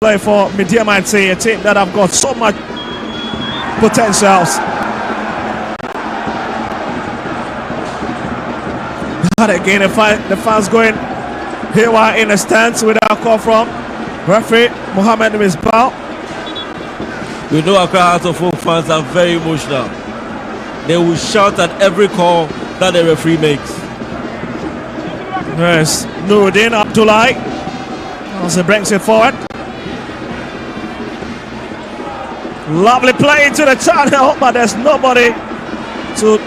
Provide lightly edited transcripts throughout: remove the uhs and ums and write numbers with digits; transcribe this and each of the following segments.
play for Medeama, a team that have got so much potentials. But again, the fans going haywire in the stands without call from referee Mohammed Misbah. We know Accra Hearts of Oak fans are very emotional. They will shout at every call that the referee makes. Yes, Nuruddin Abdullahi as he brings it forward. Lovely play into the channel, but there's nobody to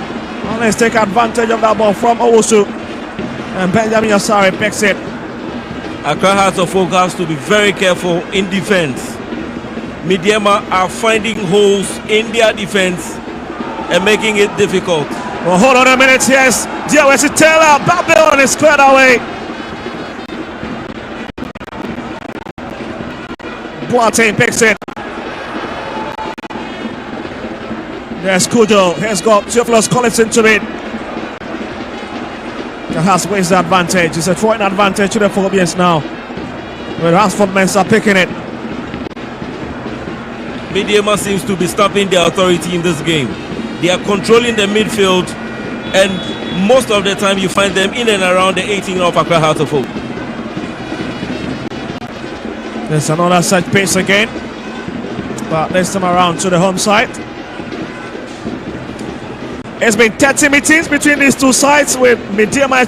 let's take advantage of that ball from Owusu. And Benjamin Yasari picks it. Accra Hearts of Oak has to be very careful in defense. Medeama are finding holes in their defense and making it difficult. Well, hold on a minute, yes. Diawesi Taylor, Babylon is cleared away. Boateng picks it. There's Kudo. He's got Theophilus Collins into it. That has ways the advantage. It's a throwing advantage to the Phobians now. Where Ransford Mensah picking it. Medeama seems to be stopping their authority in this game. They are controlling the midfield, and most of the time you find them in and around the 18 of Accra Hearts of Oak. There's another set piece again, but this time around to the home side. It's been 30 meetings between these two sides, with Medeama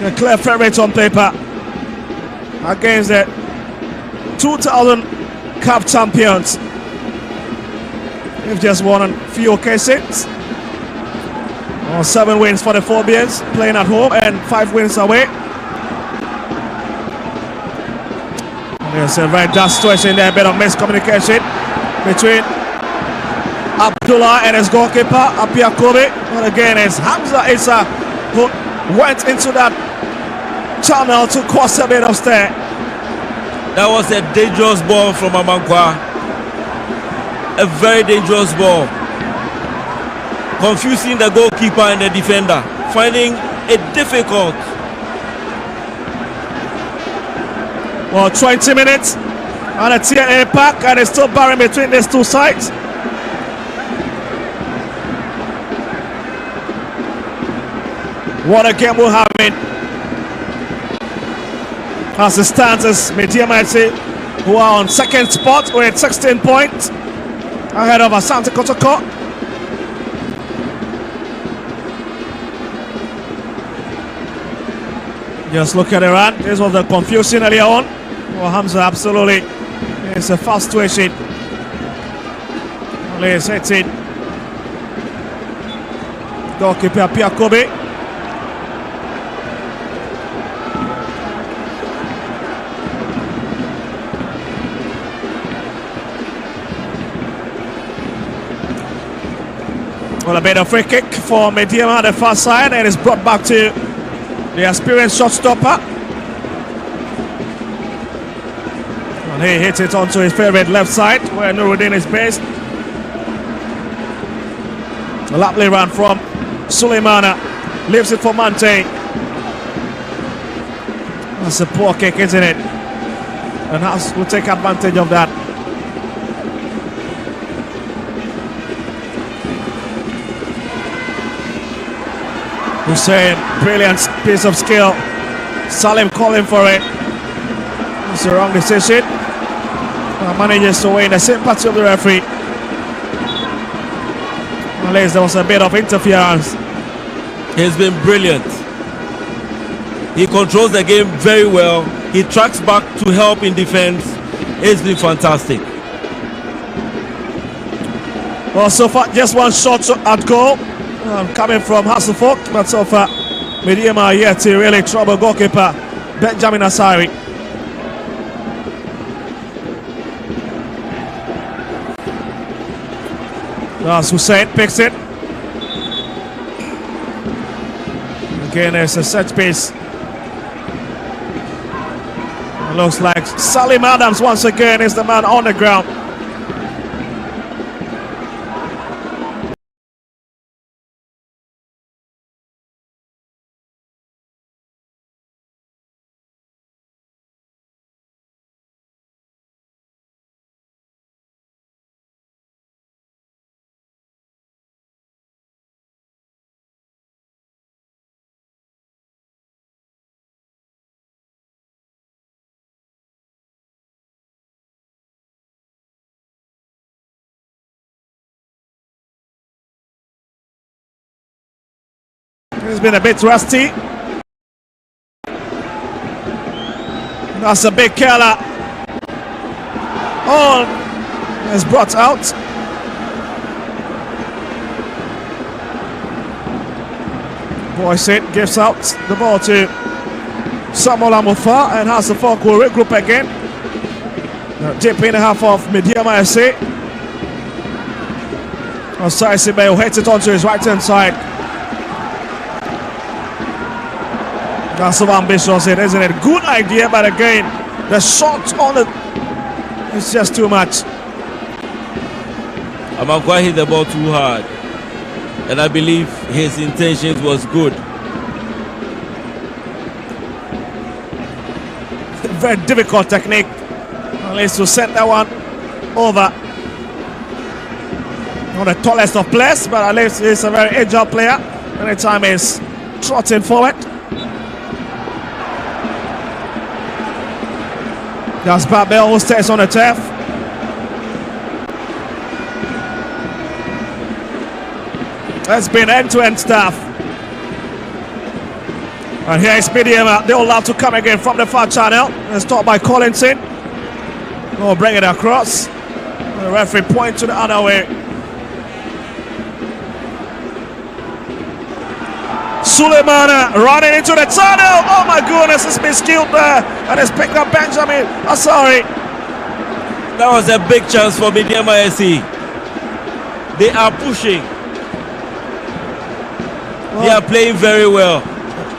a clear favourite on paper against the 2000 Cup champions. They've just won on few occasions. 7 wins for the Phobians playing at home and 5 wins away. There's a very dark situation there, a bit of miscommunication between Abdullah and his goalkeeper, Apia Kobe. But again, it's Hamza Issa who went into that channel to cause a bit of stir. That was a dangerous ball from Amankwa. A very dangerous ball. Confusing the goalkeeper and the defender. Finding it difficult. Well, 20 minutes on a TNA pack, and it's still barren between these two sides. What a game we're having. As it stands, as Medeama who are on second spot with 16 points ahead of Asante Kotoko. Just look at Iran. This was the confusion earlier on. Well, Hamza absolutely, it's a fast situation. Let's hit it. Goalkeeper Pia Kobe. Well, a bit of free kick for Medeama at the far side, and it's brought back to the experienced shot stopper. And he hits it onto his favourite left side where Nuruddin is based. A lovely run from Suleimana, leaves it for Mante. That's a poor kick, isn't it? And House will take advantage of that. Hussein, brilliant piece of skill. Salim calling for it. It's the wrong decision. Manages to win the sympathy of the referee. Unless there was a bit of interference. He's been brilliant. He controls the game very well. He tracks back to help in defense. It's been fantastic. Well, so far just one shot at goal. Coming from Hasselhoff, but so far Medeama yet to really trouble goalkeeper Benjamin Asari. As Hussein picks it. Again, it's a set piece. It looks like Salim Adams once again is the man on the ground. He's been a bit rusty. That's a big killer. Oh, is brought out. Boyson gives out the ball to Samuel Amufa, and has the Falk will regroup again. Deep in the half of Medeama FC. Osai will hit it onto his right hand side. That's so ambitious, isn't it? Good idea, but again, the shot on it is just too much. Amakwa hit the ball too hard, and I believe his intentions was good. Very difficult technique, at least to send that one over. Not the tallest of players, but at least he's a very agile player. Anytime he's trotting forward. That's Babel who stays on the turf. That's been end-to-end stuff. And here is Medeama. They will have to come again from the far channel. It's stopped by Collinson. We'll bring it across. The referee points to the other way. Suleimana running into the tunnel. Oh my goodness, it's been skilled there. And it's picked up Benjamin. I'm sorry. That was a big chance for Medeama SC. They are pushing. They are playing very well.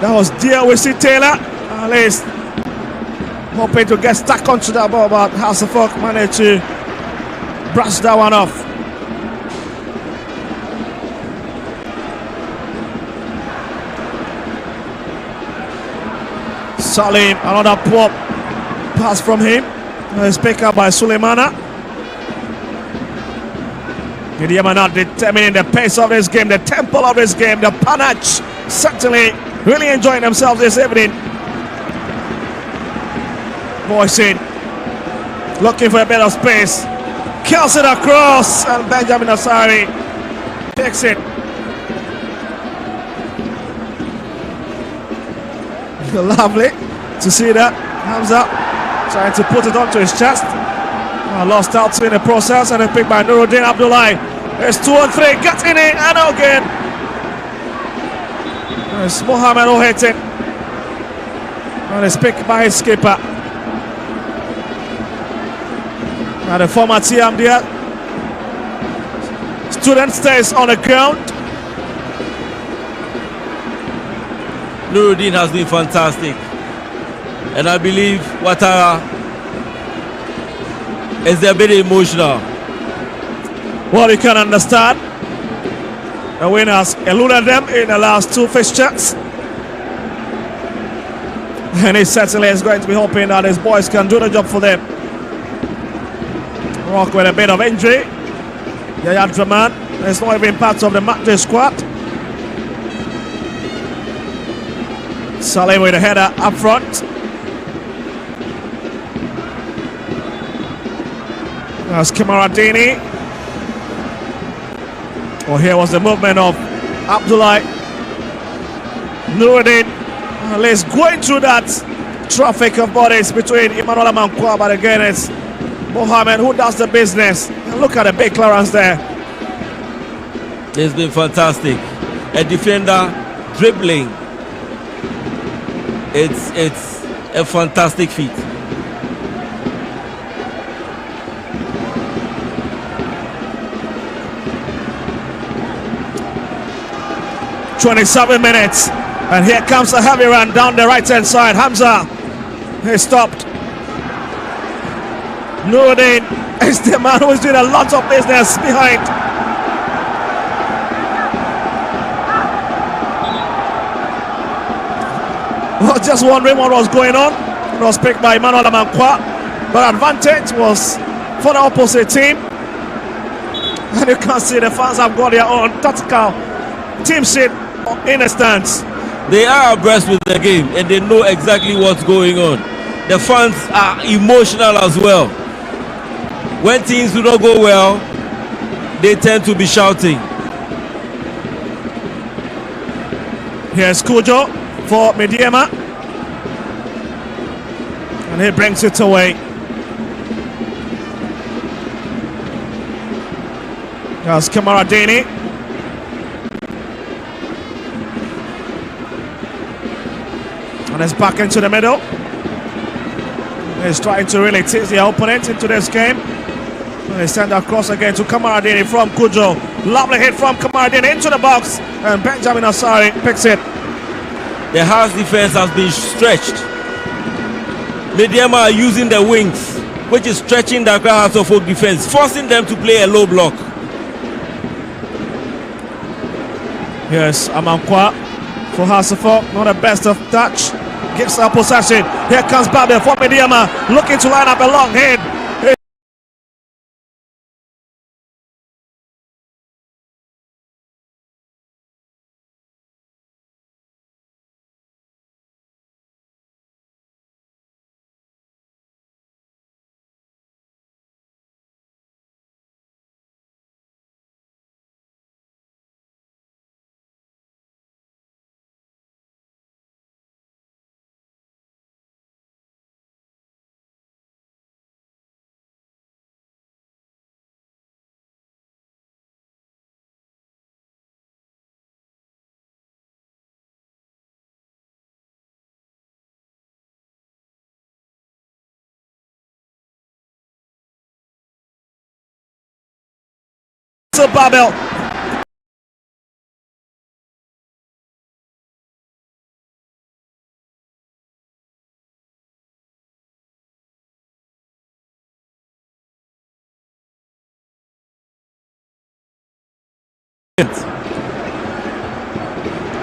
That was dear we see Taylor. At least hoping to get stuck onto that ball, but Hasselhoff managed to brush that one off. Salim, another pop pass from him. It's picked up by Suleimana. Medeama not determining the pace of this game, the tempo of this game, the panache. Certainly really enjoying themselves this evening. Boyson looking for a bit of space. Kills it across, and Benjamin Asari takes it. Lovely to see that. Hands up, trying to put it onto his chest. Lost out in the process, and then picked by Nuruddin Abdullahi. There's 2 and 3, gets in it, and again. There's Mohamed who hits it. And it's picked by his skipper. Now the former TM there. Student stays on the ground. Nuruddin has been fantastic, and I believe Ouattara is a bit emotional. Well, you can understand. The winners eluded them in the last 2 fixtures, and he certainly is going to be hoping that his boys can do the job for them. Rock with a bit of injury. Yaya Draman is not even part of the Matchday squad. Saleh with a header up front. That's Kamaradini. Oh, here was the movement of Abdullah Nuruddin. At least going through that traffic of bodies between Emmanuel Amankwa, but again it's Mohamed who does the business. And look at the big clearance there. It's been fantastic. A defender dribbling. It's a fantastic feat. "27 minutes, and here comes a heavy run down the right hand side. Hamza, he stopped. Nuruddin is the man who is doing a lot of business behind. I was just wondering what was going on. It was picked by Emmanuel Amankwa, but advantage was for the opposite team. And you can see the fans have got their own tactical team sheet in the stands. They are abreast with the game, and they know exactly what's going on. The fans are emotional as well. When things do not go well, they tend to be shouting. Here's Kujo for Medeama. And he brings it away. There's Kamaradini. And it's back into the middle. He's trying to really tease the opponent into this game. And they send across again to Kamaradini from Kujo. Lovely hit from Kamaradini into the box. And Benjamin Asari picks it. The house defense has been stretched. Medeama are using the wings, which is stretching the Accra Hearts of Oak defense, forcing them to play a low block. Yes, Amankwa for Hearts of Oak, not the best of touch. Gives up possession. Here comes Babel for Medeama, looking to line up a long head. To Babel.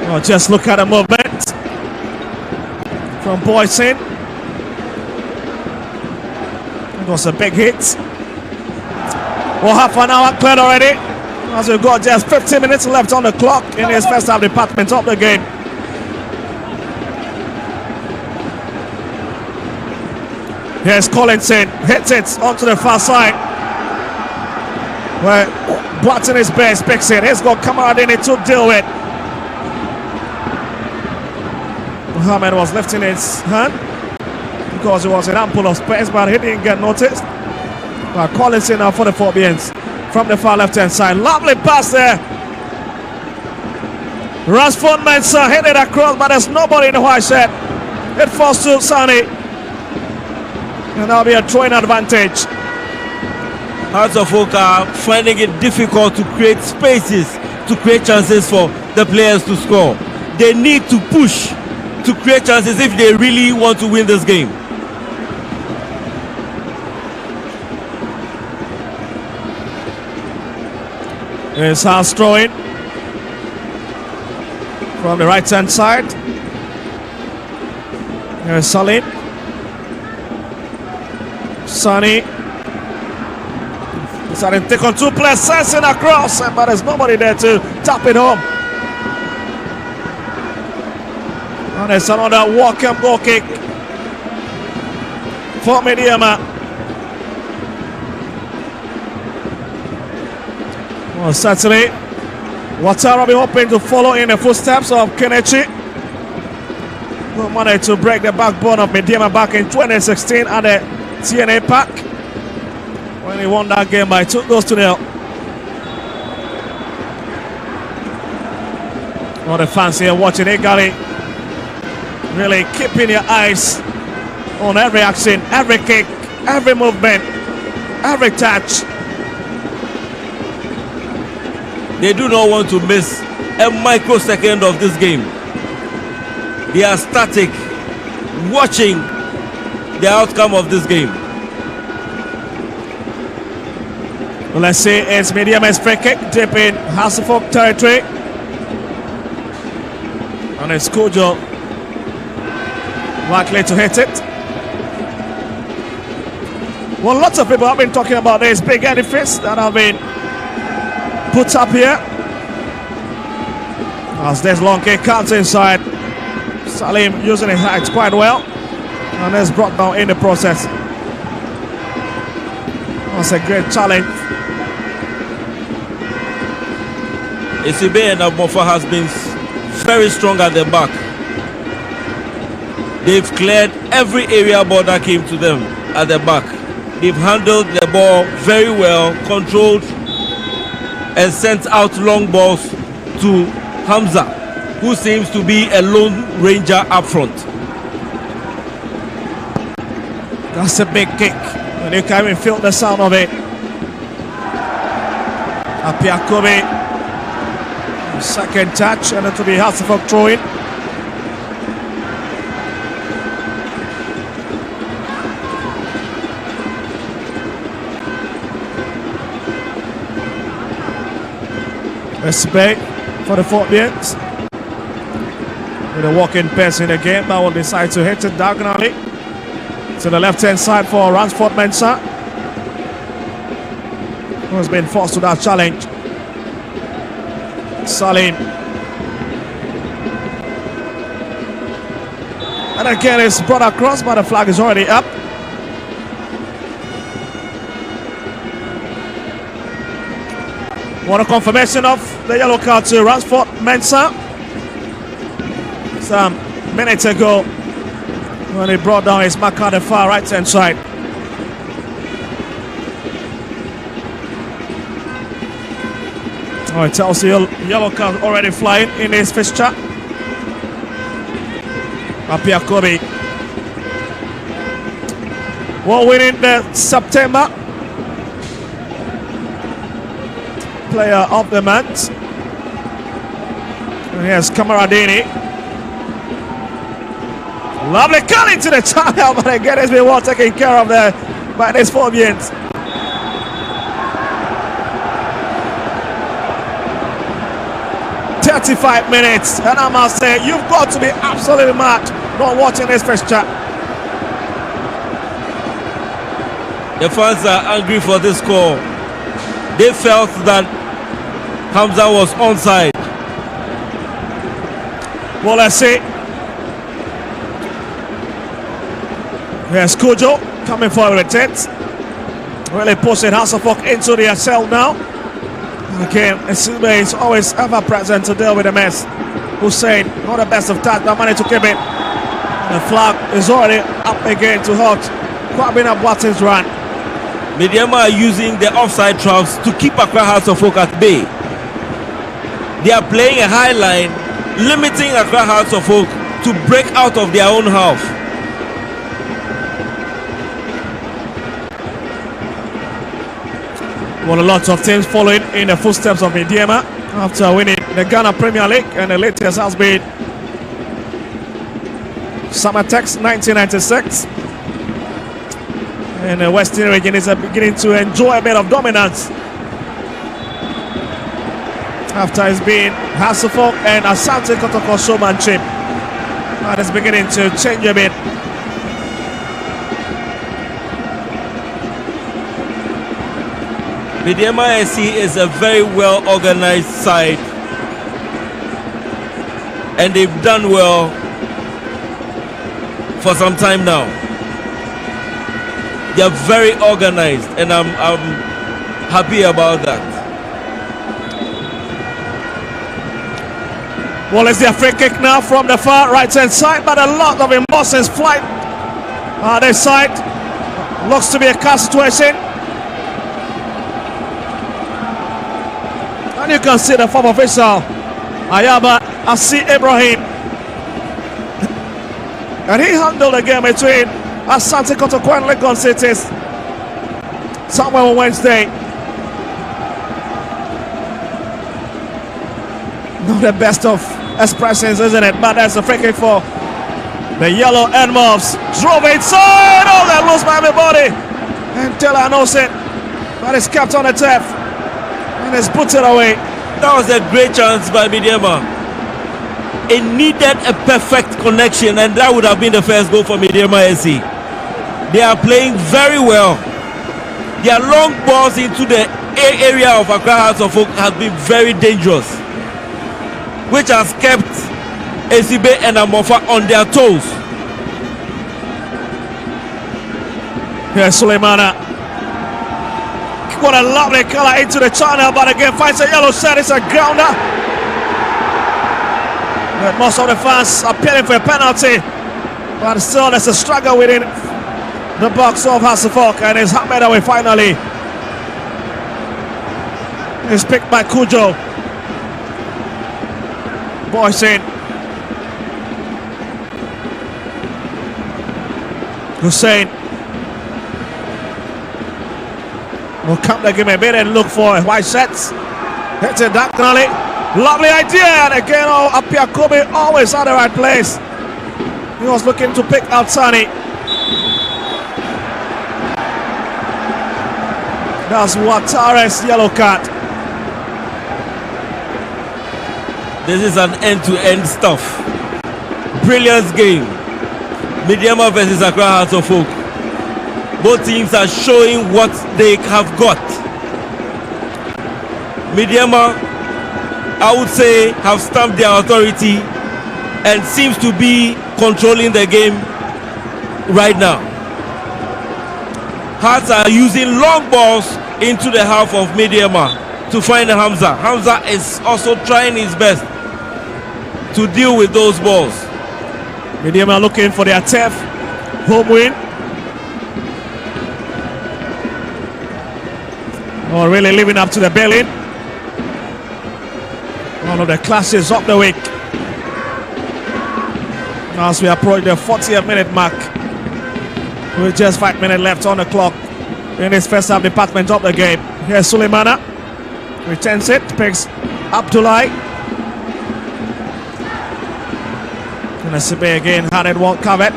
Oh, just look at the movement from Boyson. It was a big hit. Well, half an hour cleared already, as we've got just 15 minutes left on the clock in this first half department of the game. Here's Collinson, hits it onto the far side, where Watson is best, picks it. He's got Kamaradini to deal with. Mohamed was lifting his hand because it was an ample of space, but he didn't get noticed. Collinson now for the Phobians from the far left hand side. Lovely pass there. Rasford Mensah hit it across, but there's nobody in the white shirt. It falls to Sani. And that'll be a throwing advantage. Hearts of Oak are finding it difficult to create spaces, to create chances for the players to score. They need to push to create chances if they really want to win this game. Here's Haas throwing from the right hand side. Here's Salim. Sani. Deciding to take on two players, sensing across, but there's nobody there to tap it home. And there's another walk-up goal kick for Medeama. Well, certainly, Watara will be hoping to follow in the footsteps of Kenichi, who managed to break the backbone of Medeama back in 2016 at the TNA Park, when he won that game by 2 goals to 0. All the fans here watching it, Gary, really keeping your eyes on every action, every kick, every movement, every touch. They do not want to miss a microsecond of this game. They are static, watching the outcome of this game. Well, let's see, it's Medeama's free kick deep in Hearts of Oak territory. And it's Kujo likely to hit it. Well, lots of people have been talking about this big edifice that have been put up here. As this long kick comes inside, Salim using his height quite well, and is brought down in the process. That's a great challenge. Isibe and Amofa has been very strong at the back. They've cleared every area ball that came to them at the back. They've handled the ball very well, controlled and sent out long balls to Hamza, who seems to be a lone ranger up front. That's a big kick, and you can't even feel the sound of it. Apiakobe, second touch, and it will be Hasselhoff throwing. Respect for the Philippines. With a walking pass in the game, that will decide to hit it diagonally to the left-hand side for Ransford Mensah, who has been forced to that challenge. Salim. And again, it's brought across, but the flag is already up. What a confirmation of the yellow card to Ransford Mensah. Some minutes ago, when he brought down his mark on the far right-hand side. Oh, it tells you yellow card already flying in his fixture. Apiakobe. Well, winning the September Player of the Month. And here's Kamaradini. Lovely cut into the channel, but again it's been well taken care of there by these Phobians. "35 minutes, and I must say, you've got to be absolutely mad not watching this fixture." The fans are angry for this score. They felt that Hamza was onside. Well, let's see. Here's Kujo coming forward with it. Really pushing Hasselhoff into the cell now. Again, Isube is always ever present to deal with the mess. Hussein, not the best of times, but managed to keep it. The flag is already up again to halt Kwabena Boateng's run. Medeama are using the offside traps to keep Accra Hearts of Oak at bay. They are playing a high line, limiting Accra Hearts of Oak to break out of their own half. Well, a lot of teams following in the footsteps of Medeama after winning the Ghana Premier League, and the latest has been Summertex 1996. And the Western region is beginning to enjoy a bit of dominance after it's been Hasselhoff and Asante Kotoko showmanship. That is beginning to change a bit. Medeama SC is a very well organized side, and they've done well for some time now. They are very organized, and I'm happy about that. Well, it's the free kick now from the far right-hand side, but a lot of emotions flight this side. Looks to be a car situation. And you can see the former official, Ayaba Asi Ibrahim. And he handled the game between Asante Kotoko and Legon Cities somewhere on Wednesday. Not the best of expressions, isn't it? But that's a free kick for the yellow Animals. Drove inside. Oh, they lost by everybody. And Taylor knows it. But it's kept on the turf. And it's put it away. That was a great chance by Medeama. It needed a perfect connection, and that would have been the first goal for Medeama SC. They are playing very well. Their long balls into the area of Accra Hearts of Oak has been very dangerous, which has kept Esibe and Amofa on their toes. Here's Suleimana. What a lovely color into the channel, but again finds a yellow set. It's a grounder. But most of the fans appealing for a penalty. But still, there's a struggle within the box of Hasselhoff, and it's hammered away finally. It's picked by Kujo. Boysen. Hussein. Will come to give me a bit and look for a white sets. Hits it diagonally. Lovely idea, and again, Apia Kobe always at the right place. He was looking to pick out Sani. That's Watare's yellow card. This is an end-to-end stuff. Brilliant game. Medeama versus Accra Hearts of Oak. Both teams are showing what they have got. Medeama, I would say, have stamped their authority and seems to be controlling the game right now. Hearts are using long balls into the half of Medeama to find Hamza. Hamza is also trying his best to deal with those balls. Medeama looking for their 10th home win. Oh, really living up to the billing. One of the clashes of the week. As we approach the 40th minute mark, with just 5 minutes left on the clock in this first half department of the game. Here's Suleimana. Returns it, picks Abdullahi. And Sibe again had it well covered.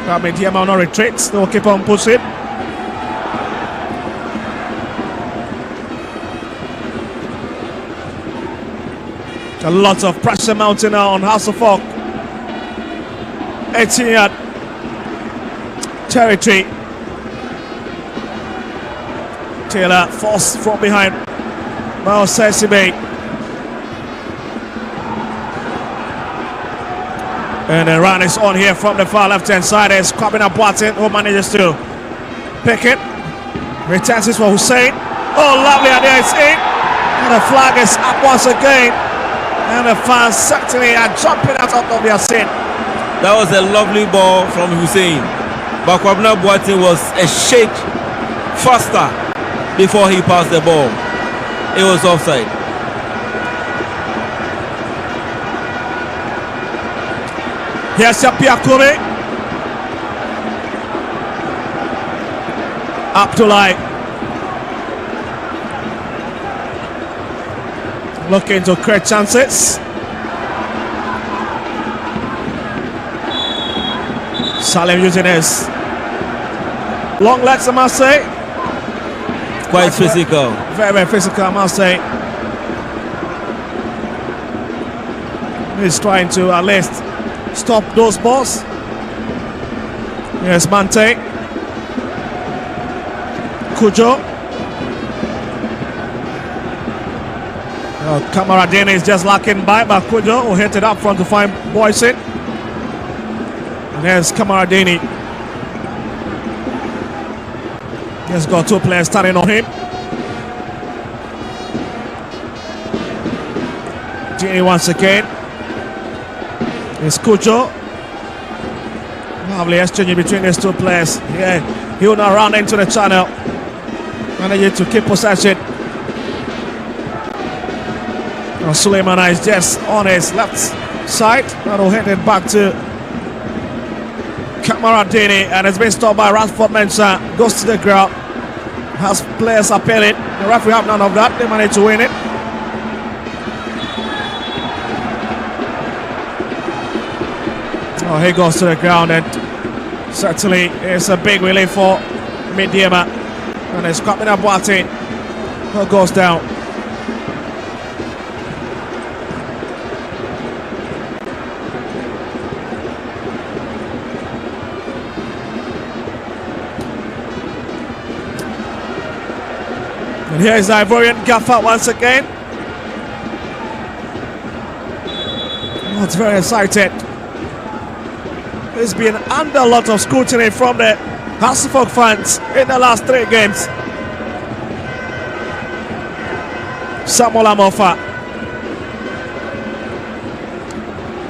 Medeama no retreats, they'll keep on pushing. A lot of pressure mounting now on Hasselhoff. 18-yard territory. Taylor forced from behind. Miles Sesibe. And the run is on here from the far left-hand side. It's Kwabena Boateng who manages to pick it. Returns this for Hussein. Oh, lovely idea, it's in. And the flag is up once again. And the fans certainly are jumping out of their seat. That was a lovely ball from Hussein. But Kwabena Boateng was a shade faster before he passed the ball. It was offside. Here's Apia Kobe. Abdullahi. Looking to create chances. Salim using his long legs, I must say. Quite physical. Very, very physical, I must say. He's trying to at least stop those balls. Yes, Mante. Kujo. Kamaradini is just locking by, but Kujo will hit it up front to find Boysen. And there's Kamaradini. He's got two players starting on him. Gini once again. It's Kujo. Lovely exchange between these two players. Yeah, he will now run into the channel. Managing to keep possession. Suleimana is just on his left side. That'll hit it back to Kamaradini, and it's been stopped by Rashford Mensah. Goes to the ground. Has players appealing. The referee have none of that. They managed to win it. Oh, he goes to the ground, and certainly it's a big relief for Medeama. And it's Kwabena Boateng who goes down. And here is the Ivorian Gaffer once again. Oh, it's very excited. He's been under a lot of scrutiny from the Hasselhoff fans in the last 3 games. Samuel Amofa.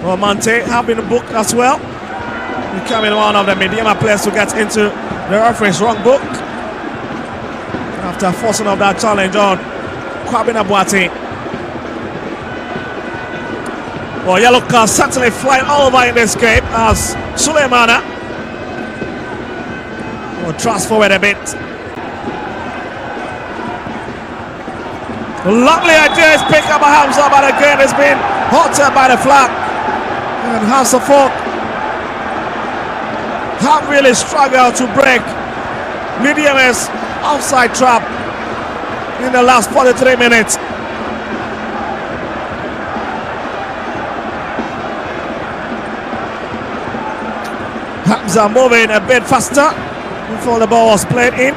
Well, Monte have been booked as well, becoming one of the Medeama players to get into the referee's wrong book after forcing of that challenge on Kwabena Boateng. Well, yellow card certainly flying all over in this game as Suleimana will thrust forward a bit. Lovely idea is picked up by Hamza, but again it's been halted by the flag. And Hasselhoff have really struggled to break Medeama's offside trap in the last 43 minutes. Hamza moving a bit faster before the ball was played in.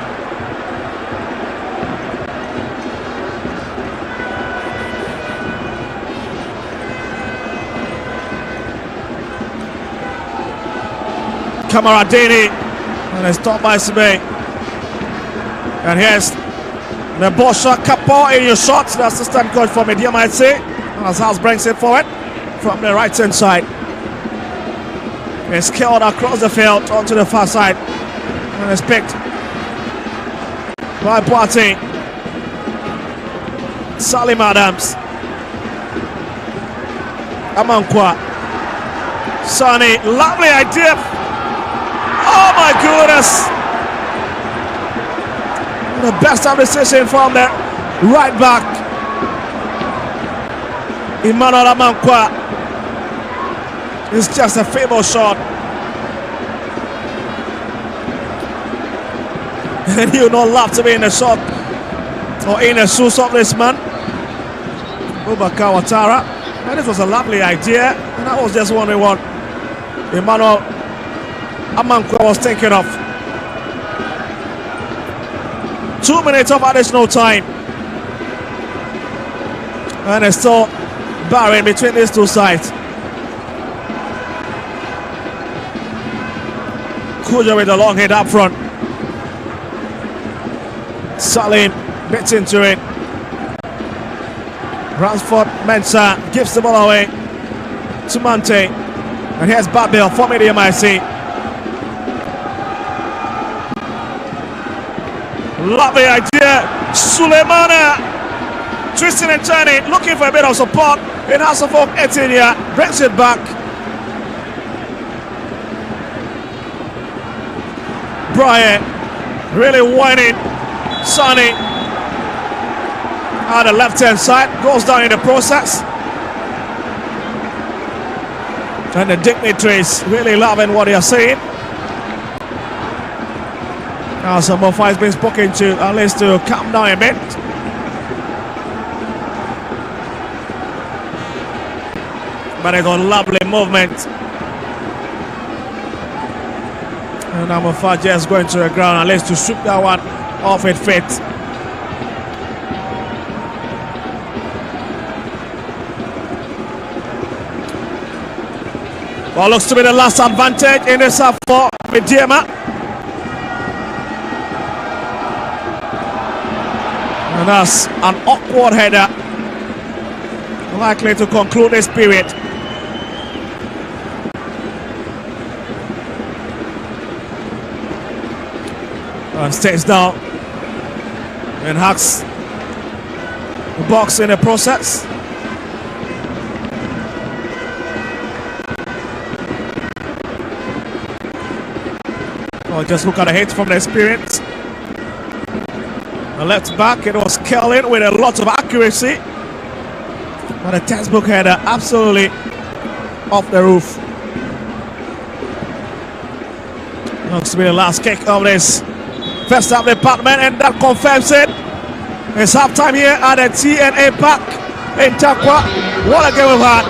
Kamaradini, and it's stopped by Sibay. And here's the ball shot. Kapo in your shots. The assistant coach for Medeama, I'd say. As House brings it forward from the right hand side. It's killed across the field onto the far side. And it's picked by Boateng. Salim Adams. Amankwa. Sani, lovely idea. Oh my goodness! The best of decision from the right back, Emmanuel Amankwa. It's just a feeble shot. And you not love to be in the shot or in the shoes of this man, Boubacar Ouattara. And this was a lovely idea, and I was just wondering what Emmanuel Amankwa was thinking of. 2 minutes of additional time, and it's still barren between these two sides. Kuja with a long hit up front. Salim bits into it. Ransford Mensah gives the ball away to Mante, and here's Babil for Medeama FC. Lovely idea. Suleimana twisting and turning, looking for a bit of support. In Hasselhoff, Etinia brings it back. Brian really whining. Sonny on the left hand side goes down in the process. And the dignitaries really loving what they are saying. Now some more fights being spoken to, at least to calm down a bit. But they got lovely movement. And number 5 just going to the ground, at least to shoot that one off it fit. Well, looks to be the last advantage in this half for Medeama. And that's an awkward header, likely to conclude this period. And stays down and hacks the box in the process. Oh, just look at the hit from the experience. The left back, it was Kellen with a lot of accuracy. But a textbook header, absolutely off the roof. Looks to be the last kick of this first half department, and that confirms it. It's half time here at the TNA Park in Takwa. What a game we've had.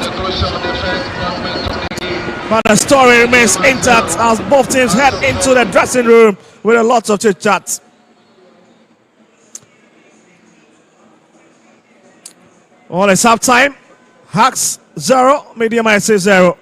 But the story remains intact as both teams head into the dressing room with a lot of chit chat. Well, it's half time. Hawks 0, Medeama FC 0.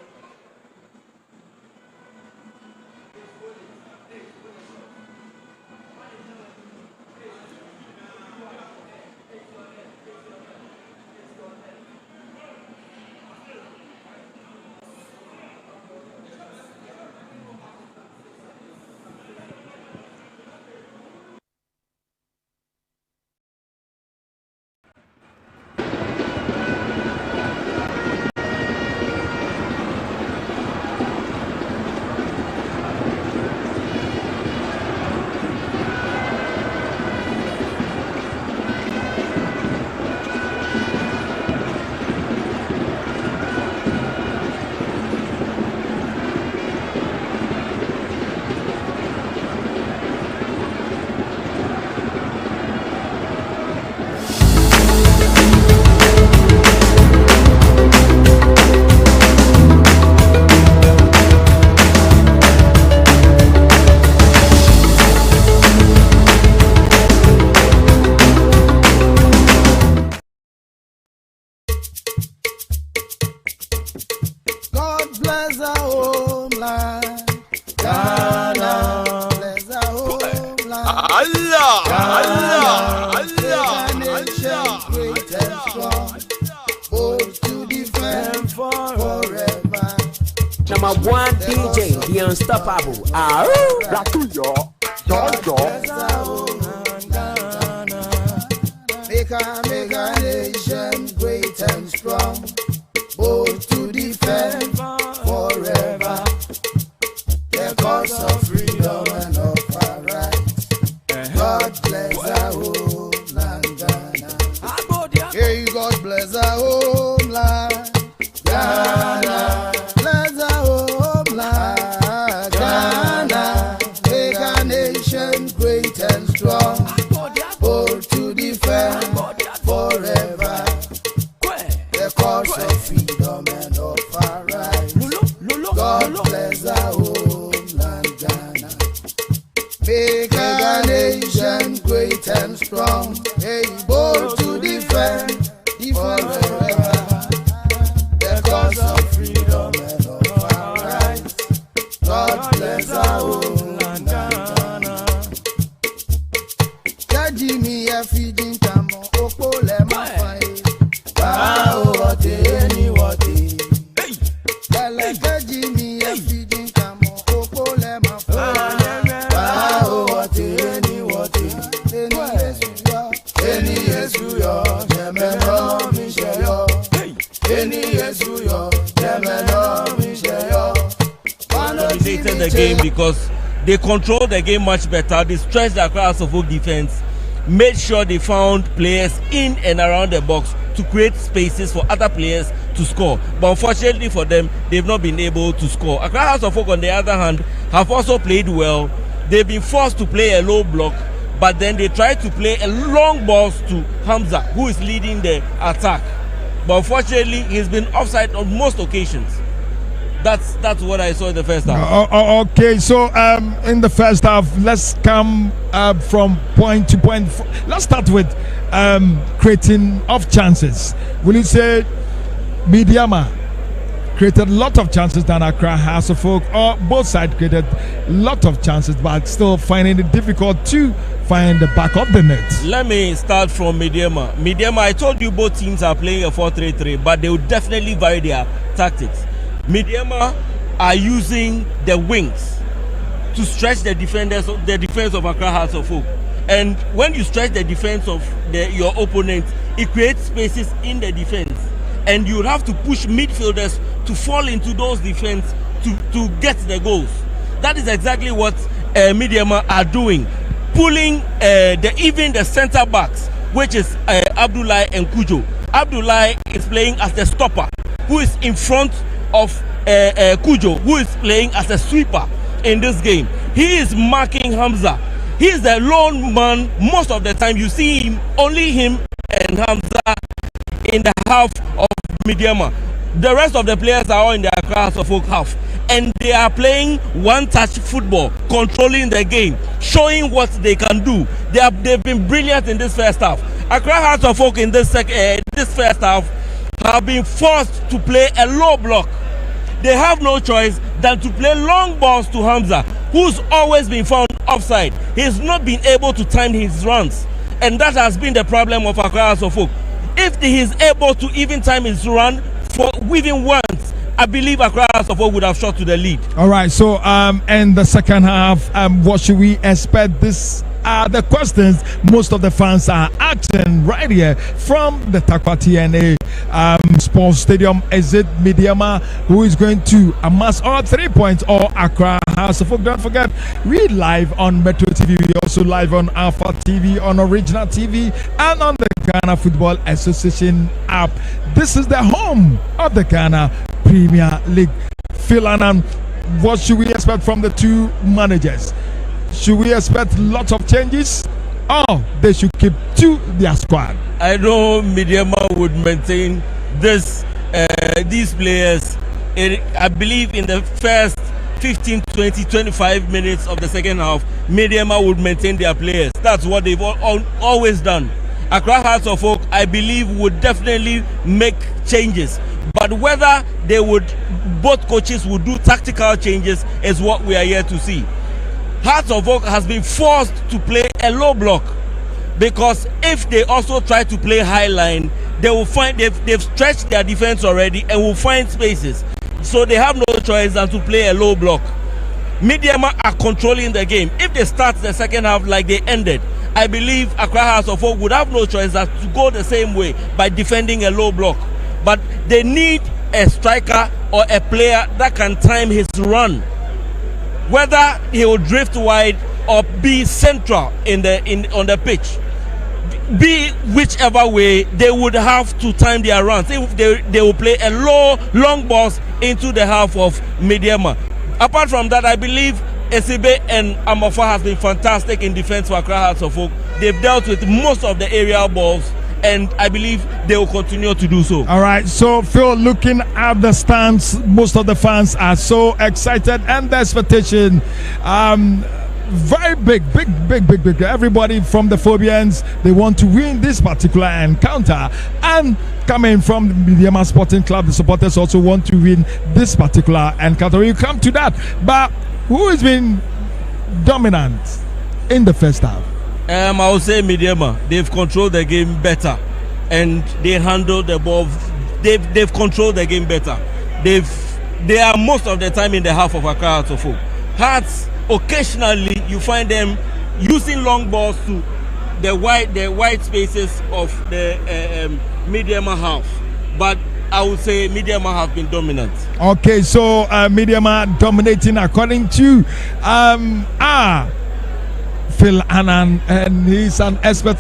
number one DJ, the unstoppable. Make a nation great and strong, bold to defend forever the cause of freedom and of our rights. God bless our homeland, Ghana. Hey, God bless our homeland, Ghana. Bless our homeland, Ghana. Make a nation great and strong, bold to defend forever the cause of freedom and of our rights. God bless our homeland, Ghana. Make a nation great and strong, able to defend forever the cause of freedom and of our rights. God bless our homeland, Ghana. Jimmy, a feeding tamo, Opole, my fire. Wow, what any what Jimmy, a feeding tamo, Opole, my fire. Wow, what any what any yes, you are, Gemino, Michel. Any yes, you are, Gemino, Michel. Dominated the game because they controlled the game much better. They stretched the Accra Folk defense, made sure they found players in and around the box to create spaces for other players to score. But unfortunately for them, they've not been able to score. Accra Folk, on the other hand, have also played well. They've been forced to play a low block, but then they tried to play a long balls to Hamza, who is leading the attack. But unfortunately, he's been offside on most occasions. That's what I saw in the first half. Okay, so in the first half, let's come from point to point. Let's start with creating of chances. Will you say Medeama created a lot of chances than Accra House of Folk, or both sides created a lot of chances, but still finding it difficult to find the back of the net? Let me start from Medeama. Medeama, I told you both teams are playing a 4-3-3, but they will definitely vary their tactics. Medeama are using the wings to stretch the defense of Accra House of Folk. And when you stretch the defense of your opponent, it creates spaces in the defense. And you have to push midfielders to fall into those defense to get the goals. That is exactly what Medeama are doing. Pulling even the centre backs, which is Abdullahi and Kujo. Abdullahi is playing as the stopper, who is in front of Kujo, who is playing as a sweeper in this game. He is marking Hamza. He is the lone man most of the time. You see him, only him and Hamza in the half of Medeama. The rest of the players are all in their Accra Folk half, and they are playing one-touch football, controlling the game, showing what they can do. They've been brilliant in this first half. Accra Folk in this first half have been forced to play a low block. They have no choice than to play long balls to Hamza, who's always been found offside. He's not been able to time his runs, and that has been the problem of Accra Folk. If he is able to even time his run for within once, I believe Accra Folk would have shot to the lead. All right, so in the second half, what should we expect? This are the questions most of the fans are asking right here from the Takwa TNA Sports Stadium. Is it Medeama who is going to amass all 3 points, or Accra House of Folk? Don't forget, we live on Metro TV. We also live on Alpha TV, on Original TV, and on the Ghana Football Association app. This is the home of the Ghana Premier League. Phil Annan, what should we expect from the two managers? Should we expect lots of changes, or they should keep to their squad? I know Medeama would maintain these players. I believe in the first 15, 20, 25 minutes of the second half, Medeama would maintain their players. That's what they've always done. Accra House of Folk, I believe, would definitely make changes. But whether both coaches would do tactical changes is what we are here to see. Hearts of Oak has been forced to play a low block, because if they also try to play high line, they will find they've stretched their defense already and will find spaces. So they have no choice than to play a low block. Medeama are controlling the game. If they start the second half like they ended, I believe Accra Hearts of Oak would have no choice than to go the same way by defending a low block. But they need a striker or a player that can time his run, whether he will drift wide or be central on the pitch. Be whichever way, they would have to time their runs. They will play a long balls into the half of Medeama. Apart from that, I believe Esibe and Amofa has been fantastic in defense for Accra Hearts of Oak. They've dealt with most of the aerial balls, and I believe they will continue to do so. All right, so Phil, looking at the stands, most of the fans are so excited, and the expectation very big. Everybody from the Phobians, they want to win this particular encounter. And coming from the Medeama Sporting Club, the supporters also want to win this particular encounter. We'll come to that. But who has been dominant in the first half? I would say Medeama. They've controlled the game better, and they handled the ball. They've controlled the game better. They are most of the time in the half of Accra Hearts of Oak. Hearts, occasionally you find them using long balls to the wide spaces of the Medeama half, but I would say Medeama have been dominant. Okay, so Medeama dominating according to Phil Annan, and he's an expert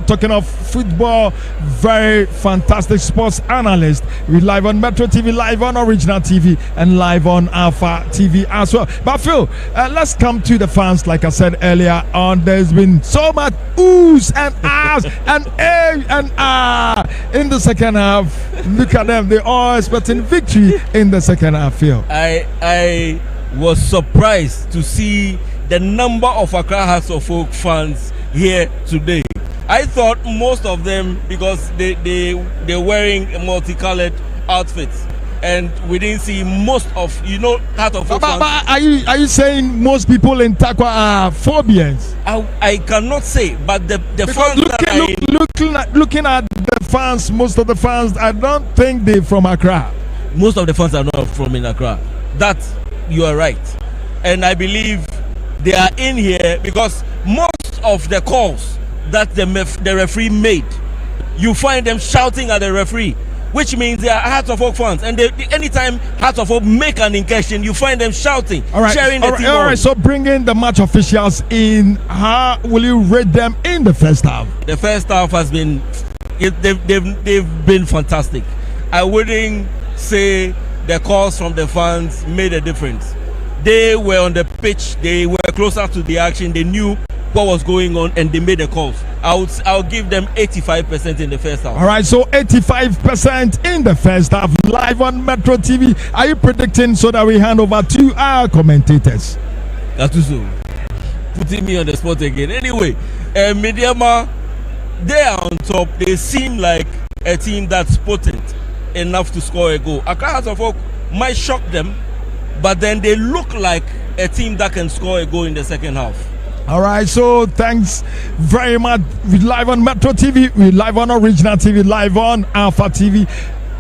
talking of football, very fantastic sports analyst. We live on Metro TV, live on Original TV, and live on Alpha TV as well. But Phil, let's come to the fans. Like I said earlier on, there's been so much oohs and ahs and a and ah in the second half. Look at them, they're all expecting victory in the second half, Phil. I was surprised to see the number of Accra Hearts of Oak fans here today. I thought most of them, because they're wearing multicolored outfits, and we didn't see most of Heart of Oak fans. But are you saying most people in Takwa are Phobians? I cannot say, but the fans looking at the fans, most of the fans, I don't think they're from Accra. Most of the fans are not from Accra. That you are right, and I believe they are in here because most of the calls that the referee made, you find them shouting at the referee, which means they are Hearts of Oak fans. And anytime Hearts of Oak make an incursion, you find them shouting, sharing the team. All right, so bringing the match officials in, how will you rate them in the first half? The first half has been, they've been fantastic. I wouldn't say the calls from the fans made a difference. They were on the pitch, they were closer to the action, they knew what was going on, and they made the calls. I'll give them 85% in the first half. All right, so 85% in the first half, live on Metro TV. Are you predicting so that we hand over to our commentators? Atuso, putting me on the spot again. Anyway, Medeama, they are on top. They seem like a team that's potent enough to score a goal. Accra Hearts of Oak might shock them, but then they look like a team that can score a goal in the second half. All right, so thanks very much. We live on Metro TV, we live on Original TV, live on Alpha TV,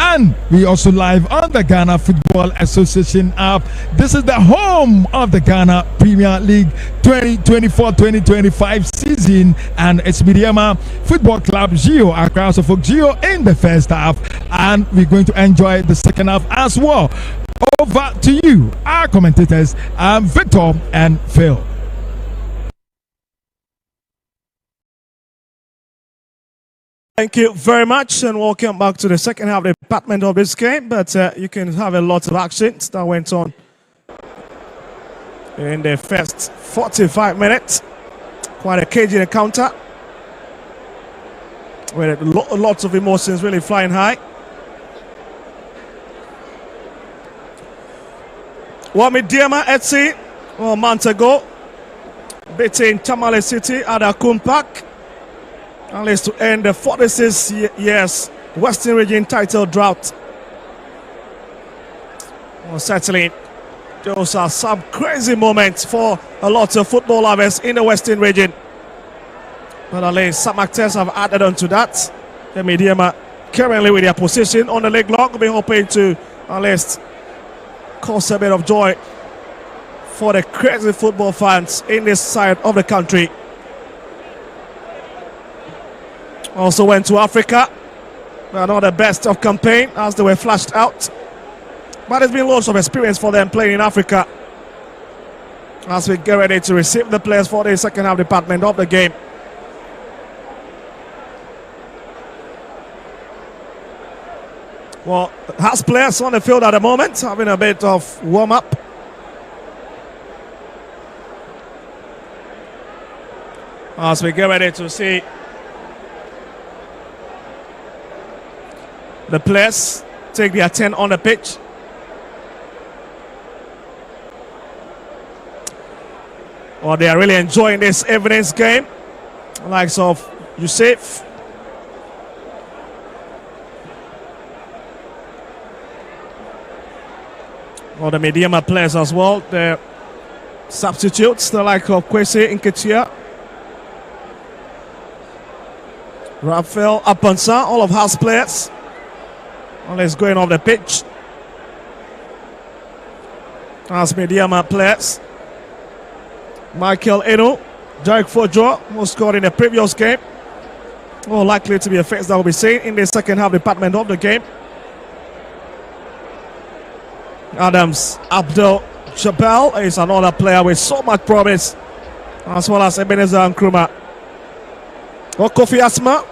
and we also live on the Ghana Football Association app. This is the home of the Ghana Premier League 2024-2025 season, and it's Medeama Football Club Geo, Accra House of Folk Geo in the first half, and we're going to enjoy the second half as well. Over to you, our commentators, Victor and Phil. Thank you very much, and welcome back to the second half of the department of this game. But you can have a lot of actions that went on in the first 45 minutes. Quite a cagey encounter with lots of emotions really flying high. Well, Medeama FC, a month ago, beating Tamale City at Akun Park, at least to end the 46 years Western Region title drought. Well, certainly, those are some crazy moments for a lot of football lovers in the Western Region. But at least some actors have added on to that. The Medeama currently with their position on the league log, will be hoping to at least cause a bit of joy for the crazy football fans in this side of the country. Also went to Africa. They are not the best of campaign as they were flashed out. But it's been lots of experience for them playing in Africa. As we get ready to receive the players for the second half department of the game. Well, has players on the field at the moment, having a bit of warm-up. As we get ready to see the players take their turn on the pitch. Well, they are really enjoying this evening's game. Likes of Yusuf. Well, the Medeama players as well. The substitutes, the like of Kwesi Nketiah, Raphael Apansa, all of house players. Always going off the pitch. As Medeama players. Michael Eno, Derek Fojo, who scored in the previous game. More likely to be a face that will be seen in the second half department of the game. Adams Abdul Jabal is another player with so much promise, as well as Ebenezer Nkrumah. Kofi Asma,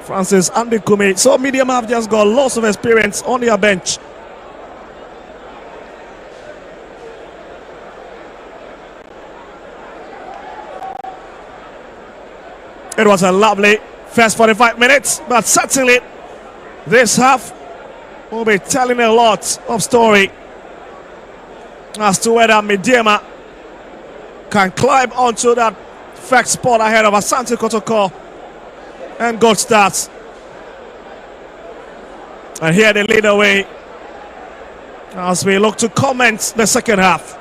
Francis Andy Kumi. So Medeama have just got lots of experience on their bench. It was a lovely first 45 minutes, but certainly this half will be telling a lot of story as to whether Medeama can climb onto that first spot ahead of Asante Kotoko and Gold Stars. And here they lead away as we look to comment the second half.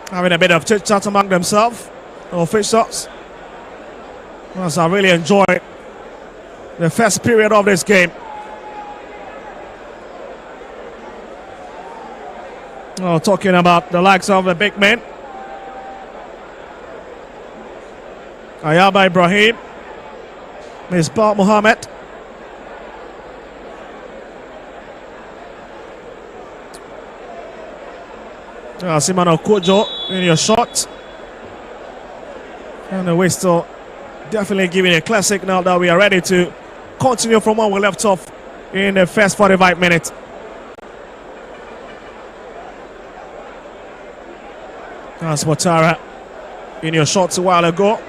Having a bit of chit-chat among themselves, the officials. As I really enjoyed the first period of this game. Oh, talking about the likes of the big men. Ayaba Ibrahim, Misbah Mohammed. Simano Kojo in your shot. And we're still definitely giving a classic now that we are ready to continue from where we left off in the first 45 minutes. That's Watara in your shots a while ago.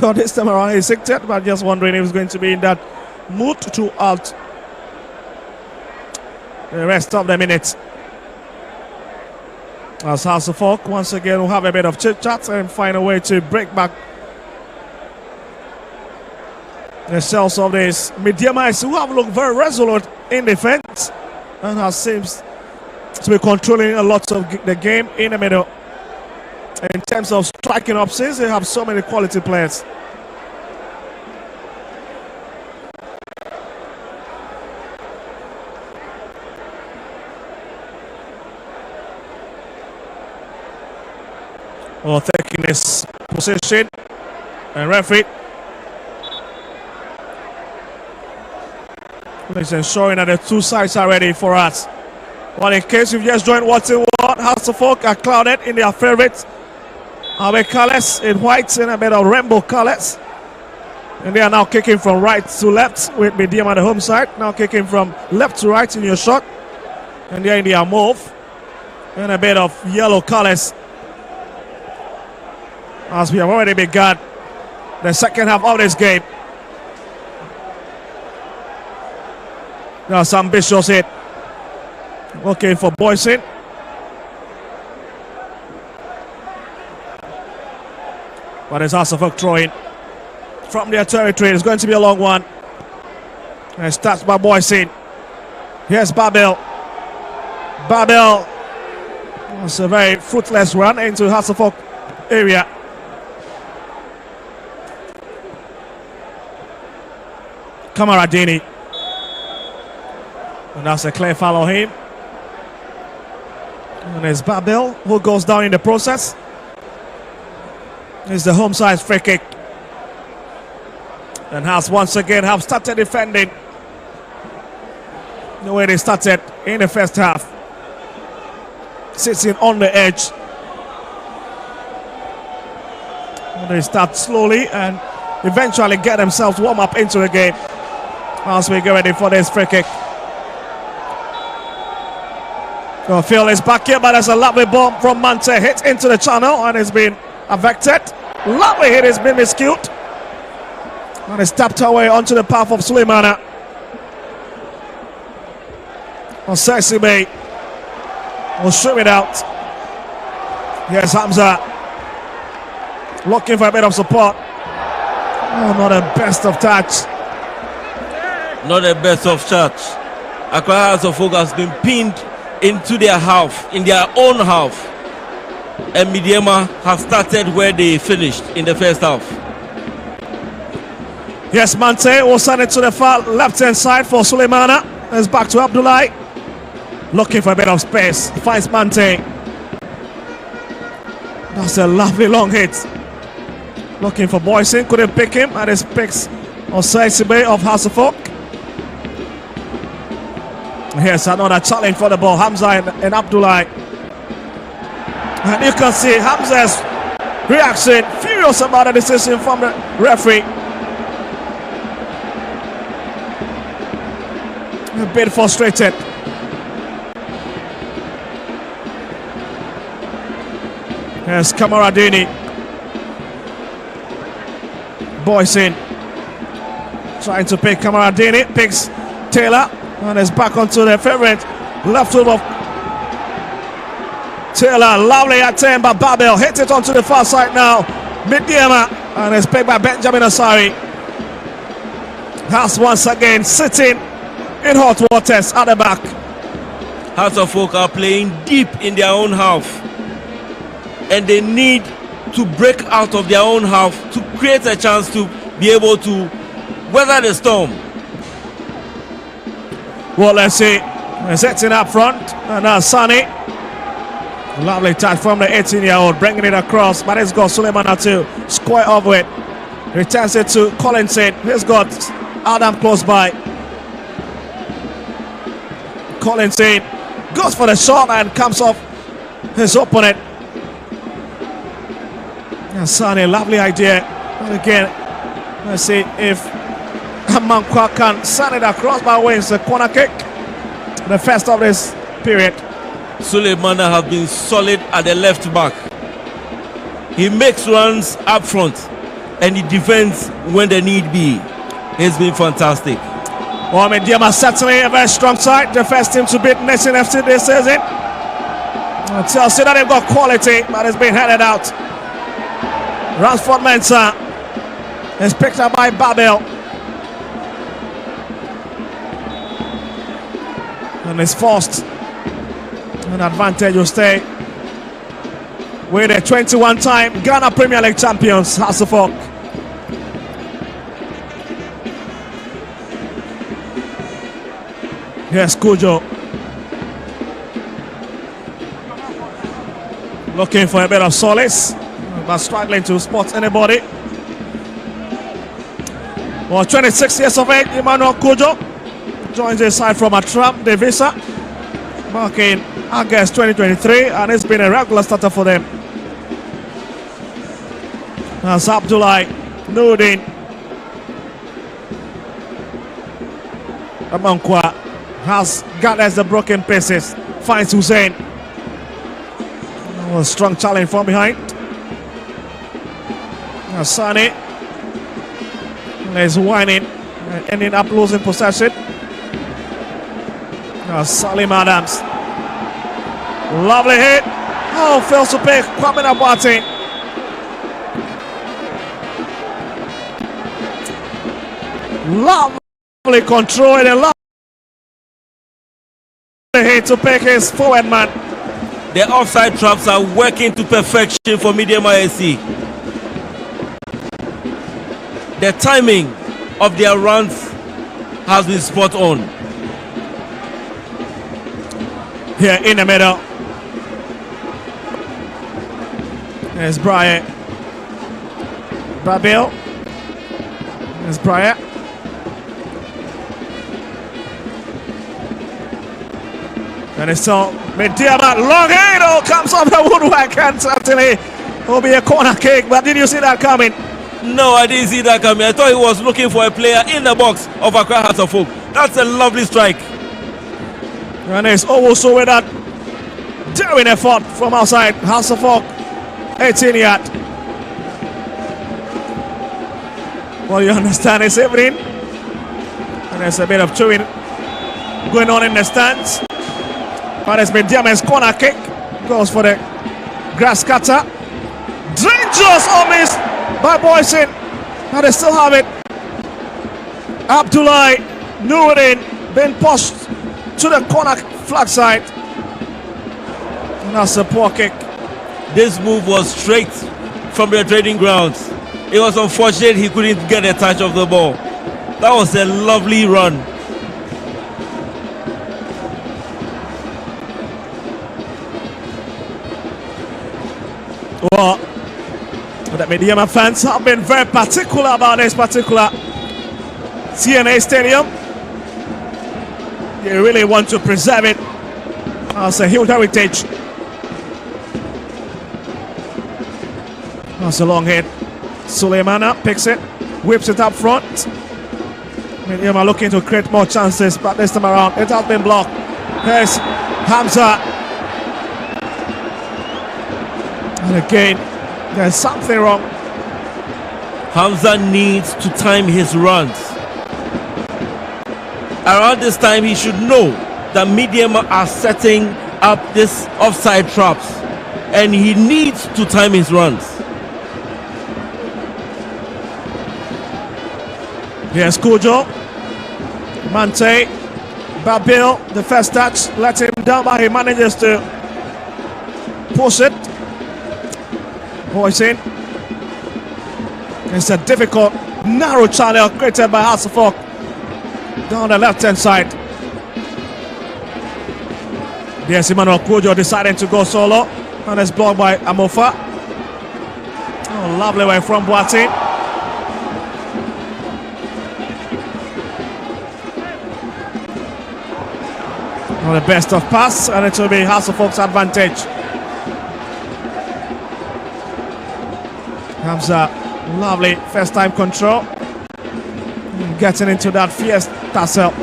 Oh, this time around he's sicked, but just wondering if he's going to be in that mood throughout the rest of the minutes. As House of Folk once again will have a bit of chit-chat and find a way to break back the cells of this Medeama, who have looked very resolute in defense and has seems to be controlling a lot of the game in the middle. In terms of striking up, since they have so many quality players. Well, taking this position and referee is ensuring that the two sides are ready for us. Well, in case you've just joined watching what House of Folk are clouded in their favorites. Our colors in white and a bit of rainbow colors. And they are now kicking from right to left with Medeama on the home side. Now kicking from left to right in your shot. And they're in their move. And a bit of yellow colors. As we have already begun the second half of this game. Now some ambitious hit. Looking for Boyson. But it's House of Folk throwing from their territory. It's going to be a long one. And it starts by Boyson. Here's Babel. Babel. It's a very fruitless run into House of Folk area. Kamaradini. And that's a clear foul on him. And it's Babel who goes down in the process. It's the home side free kick. And has once again have started defending the way they started in the first half. Sitting on the edge. And they start slowly and eventually get themselves warm up into the game as we get ready for this free kick. Phil is back here, but there's a lovely bomb from Mante. Hit into the channel and it's been evicted. Lovely hit, has been miscued. And it's tapped away onto the path of Suleimana. Osesi Bay will shoot it out. Here's Hamza looking for a bit of support. Oh, not the best of touch. Not the best of touch. Accra Hearts of Oak has been pinned into their half, in their own half. And Medeama have started where they finished in the first half. Yes, Mante will send it to the far left-hand side for Suleimana. It's back to Abdullahi. Looking for a bit of space. Finds Mante. That's a lovely long hit. Looking for Boyson. Couldn't pick him. And it picks Osesibe of Hasselhoff. Here's another challenge for the ball. Hamza and Abdullahi. And you can see Hamza's reaction. Furious about the decision from the referee. A bit frustrated. Here's Kamaradini. Boyson trying to pick Kamaradini. Picks Taylor. And is back onto the favorite left foot of Taylor. Lovely attempt by Babel. Hits it onto the far side now. Medeama. And it's picked by Benjamin Asari. Has once again sitting in hot waters at the back. Hearts of Oak are playing deep in their own half. And they need to break out of their own half to create a chance to be able to weather the storm. Well, let's see. They're setting up front. And now Sani. Lovely touch from the 18-year-old. Bringing it across. But it's got Suleimana to square off with. Returns it to Collinson. He's got Adam close by. Collinson goes for the shot and comes off his opponent. And Sani, lovely idea. And again, let's see if Amankwa can send it across, by wins the corner kick. The first of this period. Suleimana have been solid at the left back. He makes runs up front and he defends when the need be. He's been fantastic. Well, Medeama certainly a very strong side. The first team to beat Nation FC this season. It tells you that they've got quality, but it's been headed out. Ransford Mensah is picked up by Babel. And it's forced. An advantage will stay with the 21-time Ghana Premier League champions, Hasselhoff. Here's Kujo. Looking for a bit of solace, but struggling to spot anybody. Well, 26 years of age, Emmanuel Kujo joins the side from Atram Devisa back in August 2023, and it's been a regular starter for them. As Abdullahi Nudin Amankwa has gathers the broken pieces, finds Hussein. A strong challenge from behind. Sani is whining, ending up losing possession. Salim Adams. Lovely hit. Oh, fails to pick. Kwame Nabwati. Lovely control and a lovely hit to pick his forward man. The offside traps are working to perfection for Medeama SC. The timing of their runs has been spot on. Here in the middle. There's Brian. Babil. There's Brian. And it's all Medeama, long handle comes off the woodwork and certainly will be a corner kick. But did you see that coming? No, I didn't see that coming. I thought he was looking for a player in the box of Accra Hearts of Oak. That's a lovely strike. And it's also with that daring effort from outside Hearts of Oak, 18 yard. Well, you understand this evening. And there's a bit of chewing going on in the stands. But it's Medeama's corner kick. Goes for the grass cutter. Dangerous on miss by Boyson. But they still have it. Abdullah Nuruddin being pushed to the corner flag side. And that's a poor kick. This move was straight from the training grounds. It was unfortunate he couldn't get a touch of the ball. That was a lovely run. Well, the Medeama fans have been very particular about this particular TNA Stadium. They really want to preserve it as a huge heritage. That's a long hit. Suleimana picks it, whips it up front. Medeama looking to create more chances, but this time around it has been blocked. Here's Hamza. And again, there's something wrong. Hamza needs to time his runs. Around this time, he should know that Medeama are setting up this offside traps, and he needs to time his runs. Here's Kujo. Mante. Babil, the first touch, let him down, but he manages to push it. Boyson. It's a difficult, narrow channel created by Hearts of Oak down the left-hand side. There's Emmanuel Kujo deciding to go solo, and it's blocked by Amofa. Oh, lovely way from Boatin. Well, the best of pass, and it will be Hearts of Oak's advantage. Hamza, lovely first time control. Getting into that fierce tussle.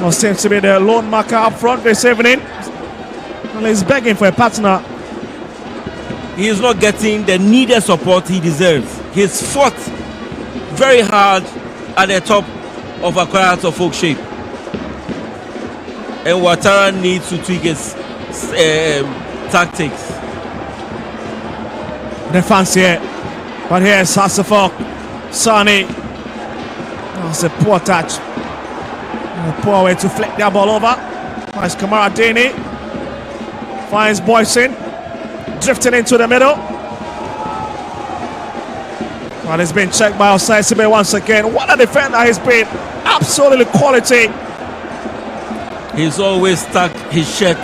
Well, seems to be the lone marker up front this evening. Well, he's begging for a partner. He is not getting the needed support he deserves. He's fought very hard at the top of Accra Hearts of Oak shape. And Ouattara needs to tweak his tactics. The fans here, but here's Hearts of Oak. Sani. That's a poor touch. And a poor way to flick that ball over. Finds Kamara Dini. Finds Boyson. Drifting into the middle. And it's been checked by Osai once again. What a defender he's been. Absolutely quality. He's always stuck his shirt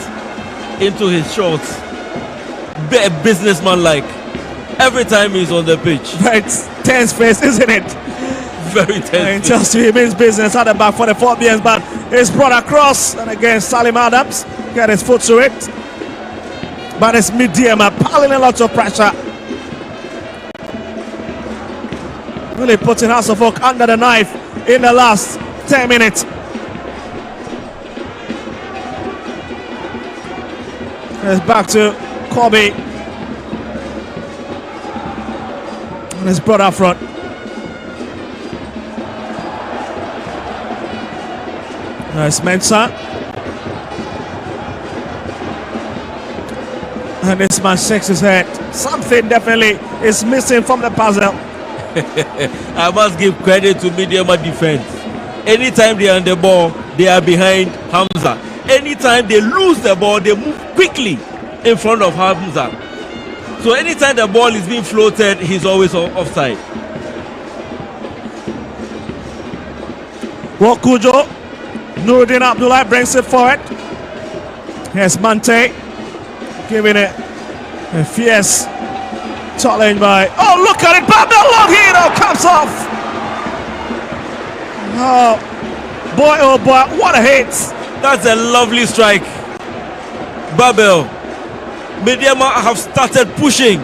into his shorts. Businessman-like. Every time he's on the pitch. Very tense face, isn't it? Very tense. Just he means business at the back for the 4BS, but it's brought across. And again, Salim Adams got his foot to it. But it's Medeama piling a lot of pressure. Really putting Hearts of Oak under the knife in the last 10 minutes. It's back to Kobe. And it's brought up front. Nice Mensah. And this man shakes his head. Something definitely is missing from the puzzle. I must give credit to Medeama defense. Anytime they are on the ball, they are behind Hamza. Anytime they lose the ball, they move quickly in front of Hamza. So anytime the ball is being floated, he's always offside. Wokujo. Nuruddin Abdullah brings it forward. Here's Mante. Giving it a fierce challenge by. Oh, look at it. Babel long hit. Oh, comes off. Oh, boy. What a hit. That's a lovely strike. Babel. Medeama have started pushing.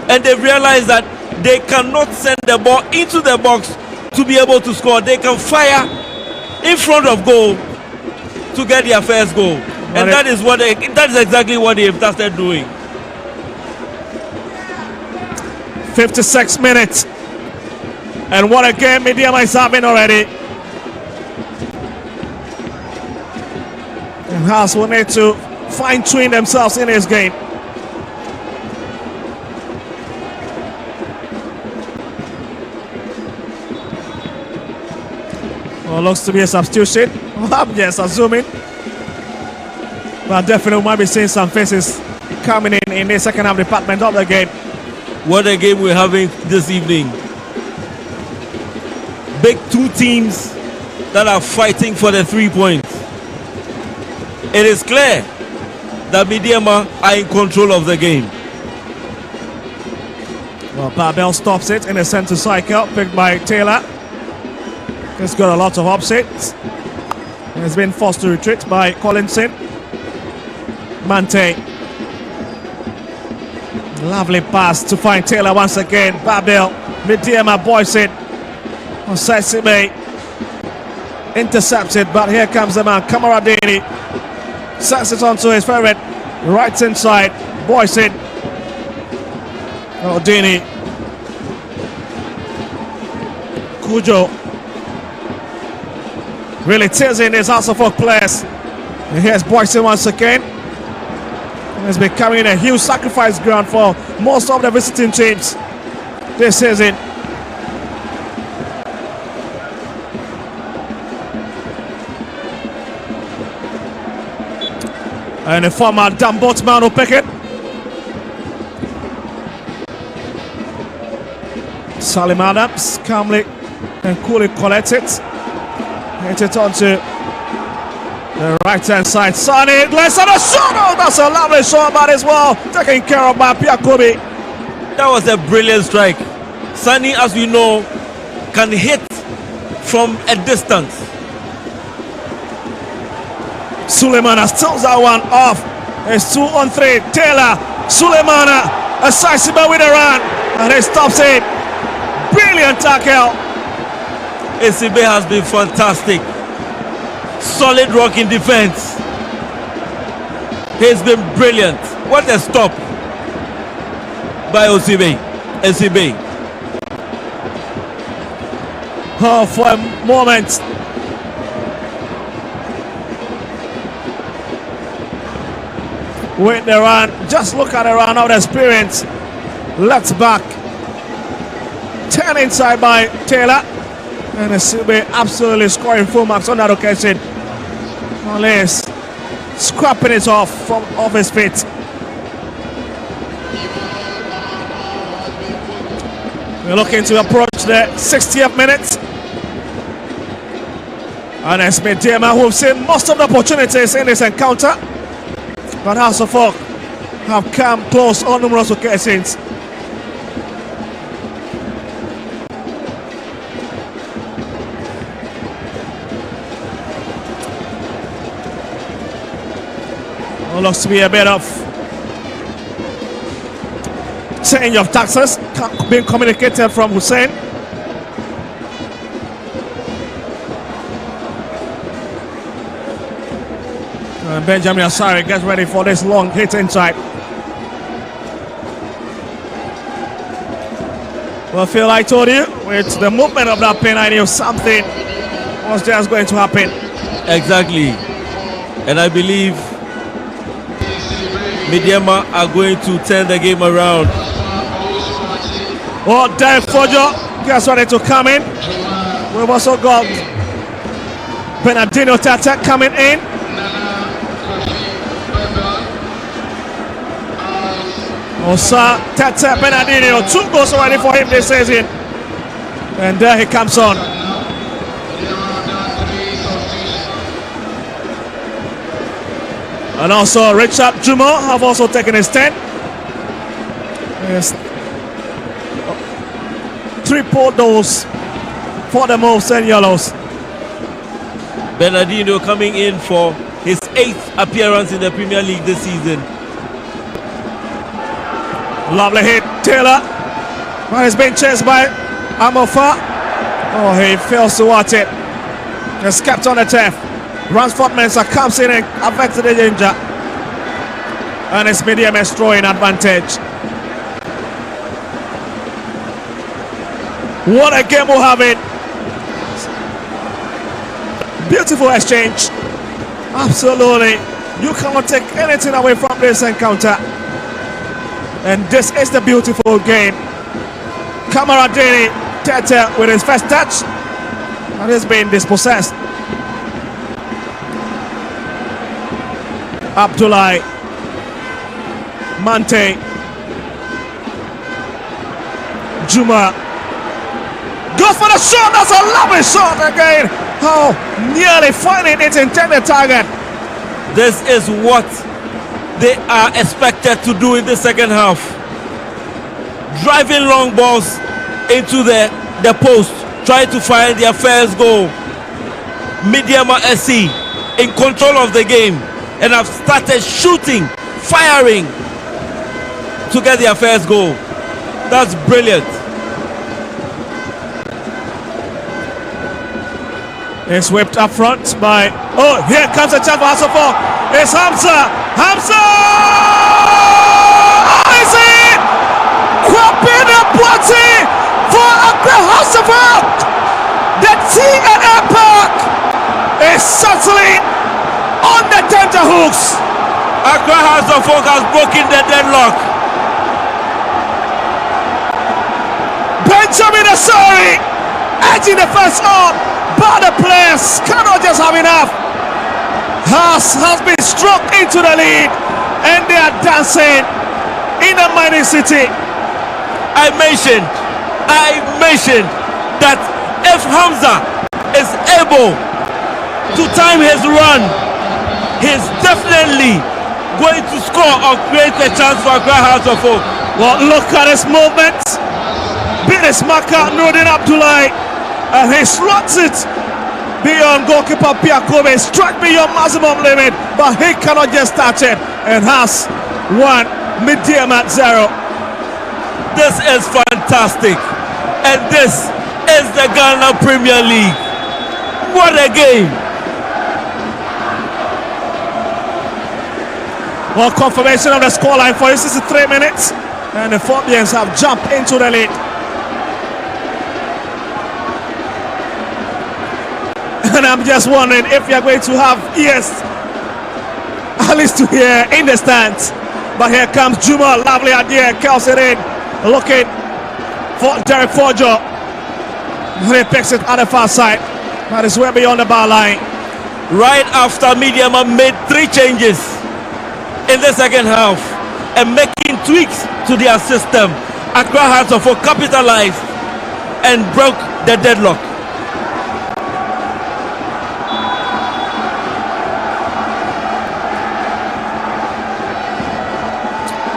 And they've realized that they cannot send the ball into the box to be able to score. They can fire in front of goal to get their first goal. And that is exactly what they've started doing. 56 minutes. And what a game Medeama is having already. And Hearts will need to fine-tune themselves in this game. Well, looks to be a substitution. Yes, assuming. But definitely might be seeing some faces coming in the second half department of the game. What a game we're having this evening. Big two teams that are fighting for the 3 points. It is clear that Medeama are in control of the game. Well, Babel stops it in the center cycle, picked by Taylor. He's got a lot of upsets. He's been forced to retreat by Collinson. Mante. Lovely pass to find Taylor once again. Babel. Medeama boys it. Osesibe intercepted, but here comes the man, Kamaradini. Sets it onto his favorite right hand side. Boys it. Dini. Kujo. Really teasing his House of Folk players. And here's Boyson once again. It's becoming a huge sacrifice ground for most of the visiting teams this season. And the former Dan Boatman will pick it. Salim Adams calmly and coolly collects it. Hit it onto the right hand side. Sonny, let's have a shot. Oh, that's a lovely shot, but as well taken care of by Piakobi. That was a brilliant strike. Sonny, as we know, can hit from a distance. Suleimana steals that one off. It's 2 on 3. Taylor, Suleimana, Asasiba with a run, and he stops it. Brilliant tackle. ACB has been fantastic. Solid rock in defense. He's been brilliant. What a stop by ACB. Oh, for a moment. With the run, just look at the run of the experience. Left back. 10 inside by Taylor. And ACB absolutely scoring full marks on that occasion. Unless scrapping it off his feet. We're looking to approach the 60th minute. And it's Medeama who've seen most of the opportunities in this encounter. But House of Folk have come close on numerous occasions. Looks to be a bit of change of taxes being communicated from Hussein. And Benjamin Asari gets ready for this long hit inside. Well, Phil, I told you, with the movement of that pin, I knew something was just going to happen. Exactly. And I believe Medeama are going to turn the game around. Oh, Dave Fojo gets ready to come in. We've also got Bernardino Tata coming in. Osa Tata Bernardino, 2 goals already for him this season. And there he comes on. And also Richard Juma have also taken his stand. Yes. Triple dose for the Wolves and Yellows. Bernardino coming in for his 8th appearance in the Premier League this season. Lovely hit, Taylor. But he's been chased by Amofa. Oh, he fails to watch it. Just kept on the turf. Ransford Mensah comes in and affects the danger. And it's Medeama throwing advantage. What a game we're having. Beautiful exchange. Absolutely. You cannot take anything away from this encounter. And this is the beautiful game. Kamaradini Tete with his first touch. And he's been dispossessed. Abdullah Mante Juma goes for the shot. That's a lovely shot again. Oh, nearly finding its intended target. This is what they are expected to do in the second half. Driving long balls into the post, trying to find their first goal. Medeama SC in control of the game and have started shooting, firing to get their first goal. That's brilliant. It's whipped up front by... Oh, here comes a chance for Hasselhoff. It's Hamza. Hamza! Oh, is it? Kwapina Boati for Accra Hasselhoff. The T&A Park is certainly on the tenterhooks. Accra Hasselhoff has broken the deadlock. Benjamin Asari edging the first on. But the players cannot just have enough. Has been struck into the lead and they are dancing in a mining city. I mentioned that if Hamza is able to time his run, he's definitely going to score or create a chance for Accra Hearts of Oak. Well, look at his movement. Beat his marker, Nordin Abdullah. And he slots it beyond goalkeeper Piakobe, struck beyond maximum limit, but he cannot just touch it. And has won Medeama 0. This is fantastic, and this is the Ghana Premier League. What a game! Well, confirmation of the scoreline for 63 minutes, and the Phobians have jumped into the lead. And I'm just wondering if you're going to have ears at least to hear in the stands. But here comes Juma, lovely idea, curls it in, looking for Derek Forjo. And he picks it at the far side. That is way beyond the bar line. Right after Medeama made 3 changes in the second half and making tweaks to their system, Accra Hearts of Oak capitalized and broke the deadlock.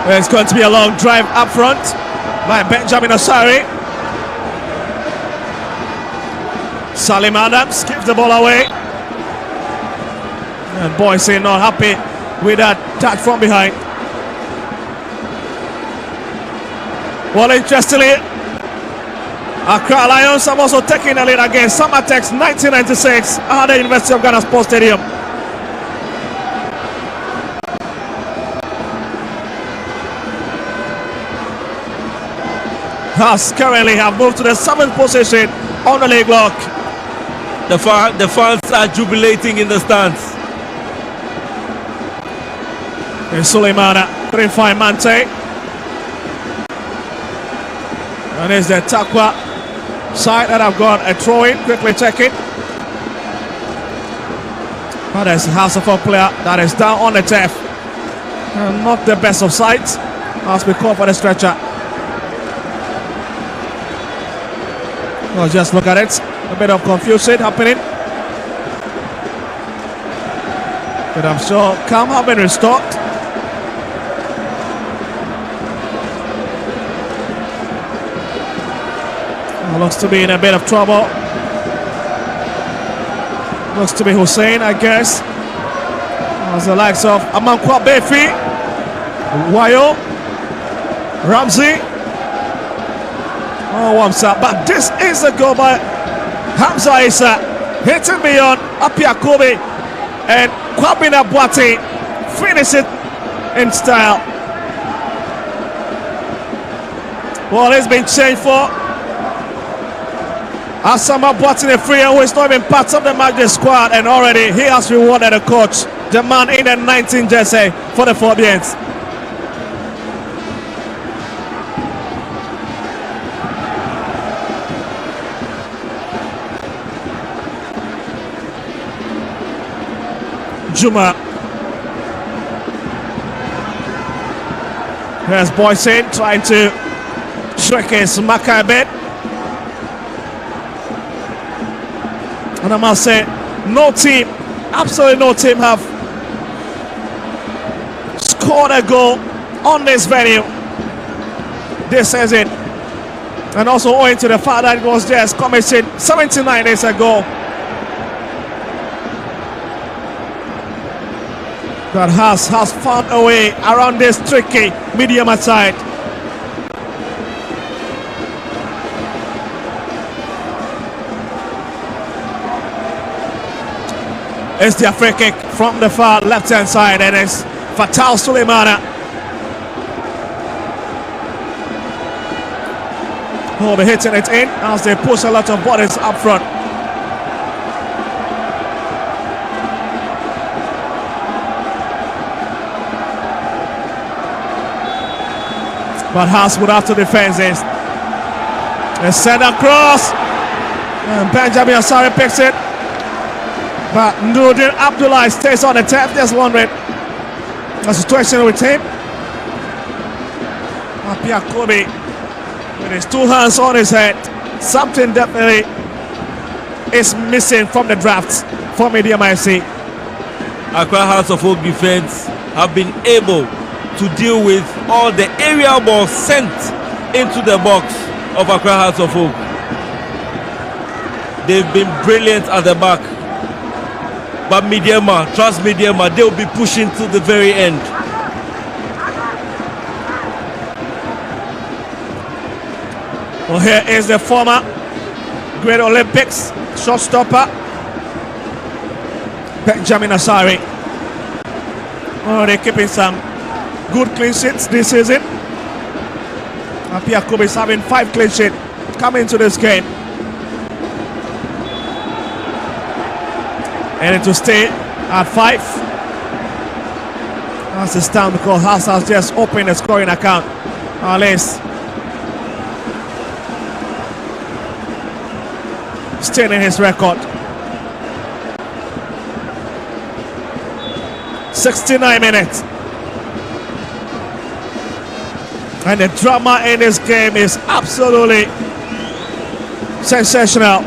It's going to be a long drive up front by Benjamin Asari. Salim Adams gives the ball away. And Boise not happy with that touch from behind. Well, interestingly, Accra Lions have also taken the lead against Samatex 1996 at the University of Ghana Sports Stadium. Has currently have moved to the 7th position on the league block. The fans are jubilating in the stands. And Suleimana couldn't find Mante. And there's the Takwa side that have got a throw in. Quickly check it. But there's a House of a player that is down on the turf. And not the best of sights. Has been called for the stretcher. Well, just look at it. A bit of confusion happening. But I'm sure calm have been restored. Looks to be in a bit of trouble. Looks to be Hussein, I guess. As the likes of Amankwa Befi, Wayo, Ramsey. Oh, Wamsa. But this is a goal by Hamza Issa. Hitting beyond Apia Kobe. And Kwabena Boate finish it in style. Well, it's been changed for Asama Boate, a free who is not even part of the Matchday squad, and already he has rewarded the coach, the man in the 19 jersey for the Phobians. Juma. Here's Boysen trying to trick his Maka a bit. And I must say, no team, absolutely no team have scored a goal on this venue this season. And also owing to the fact that it was just commissioned 79 days ago. That has found a way around this tricky Medeama side. It's the free kick from the far left hand side, and it's Fatal Suleimana. Will be hitting it in as they push a lot of bodies up front. But Haas would have to defend this. A send across. And Benjamin Asari picks it. But Nuruddin Abdullah stays on the tap. Just wondering the situation with him. Apia Kobe with his two hands on his head. Something definitely is missing from the draft for Medeama FC. Accra House of Oak defense have been able to deal with all the aerial balls sent into the box of Accra House of Oak. They've been brilliant at the back. But Medeama, trust Medeama, they'll be pushing to the very end. Well, here is the former Great Olympics shotstopper, Benjamin Asari. Oh, they're keeping some good clean sheets this season. Apia Kobe is having 5 clean sheets coming into this game. And to stay at 5. That's the stand because Haas has just opened a scoring account. Alice staying in his record. 69 minutes. And the drama in this game is absolutely sensational.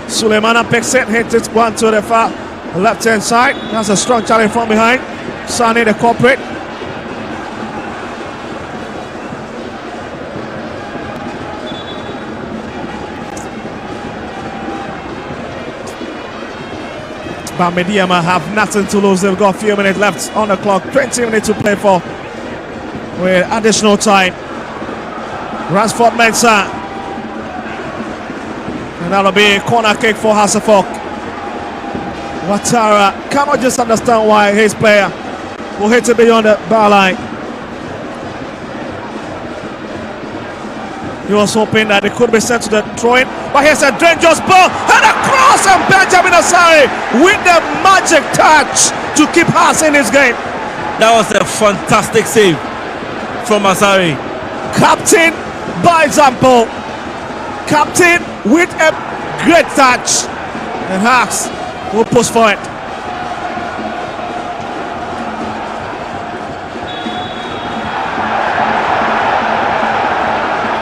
Suleimana picks it, hits it one to the far left hand side. That's a strong challenge from behind. Sane the culprit. But Medeama have nothing to lose. They've got a few minutes left on the clock. 20 minutes to play for with additional time. Ransford Mensah. And that'll be a corner kick for Hasselhoff. Ouattara cannot just understand why his player will hit it beyond the bar line. He was hoping that it could be sent to the throw-in, but here's a dangerous ball and a cross, and Benjamin Asari with the magic touch to keep Haas in this game. That was a fantastic save from Asari. Captain by example. Captain with a great touch, and Haas will push for it.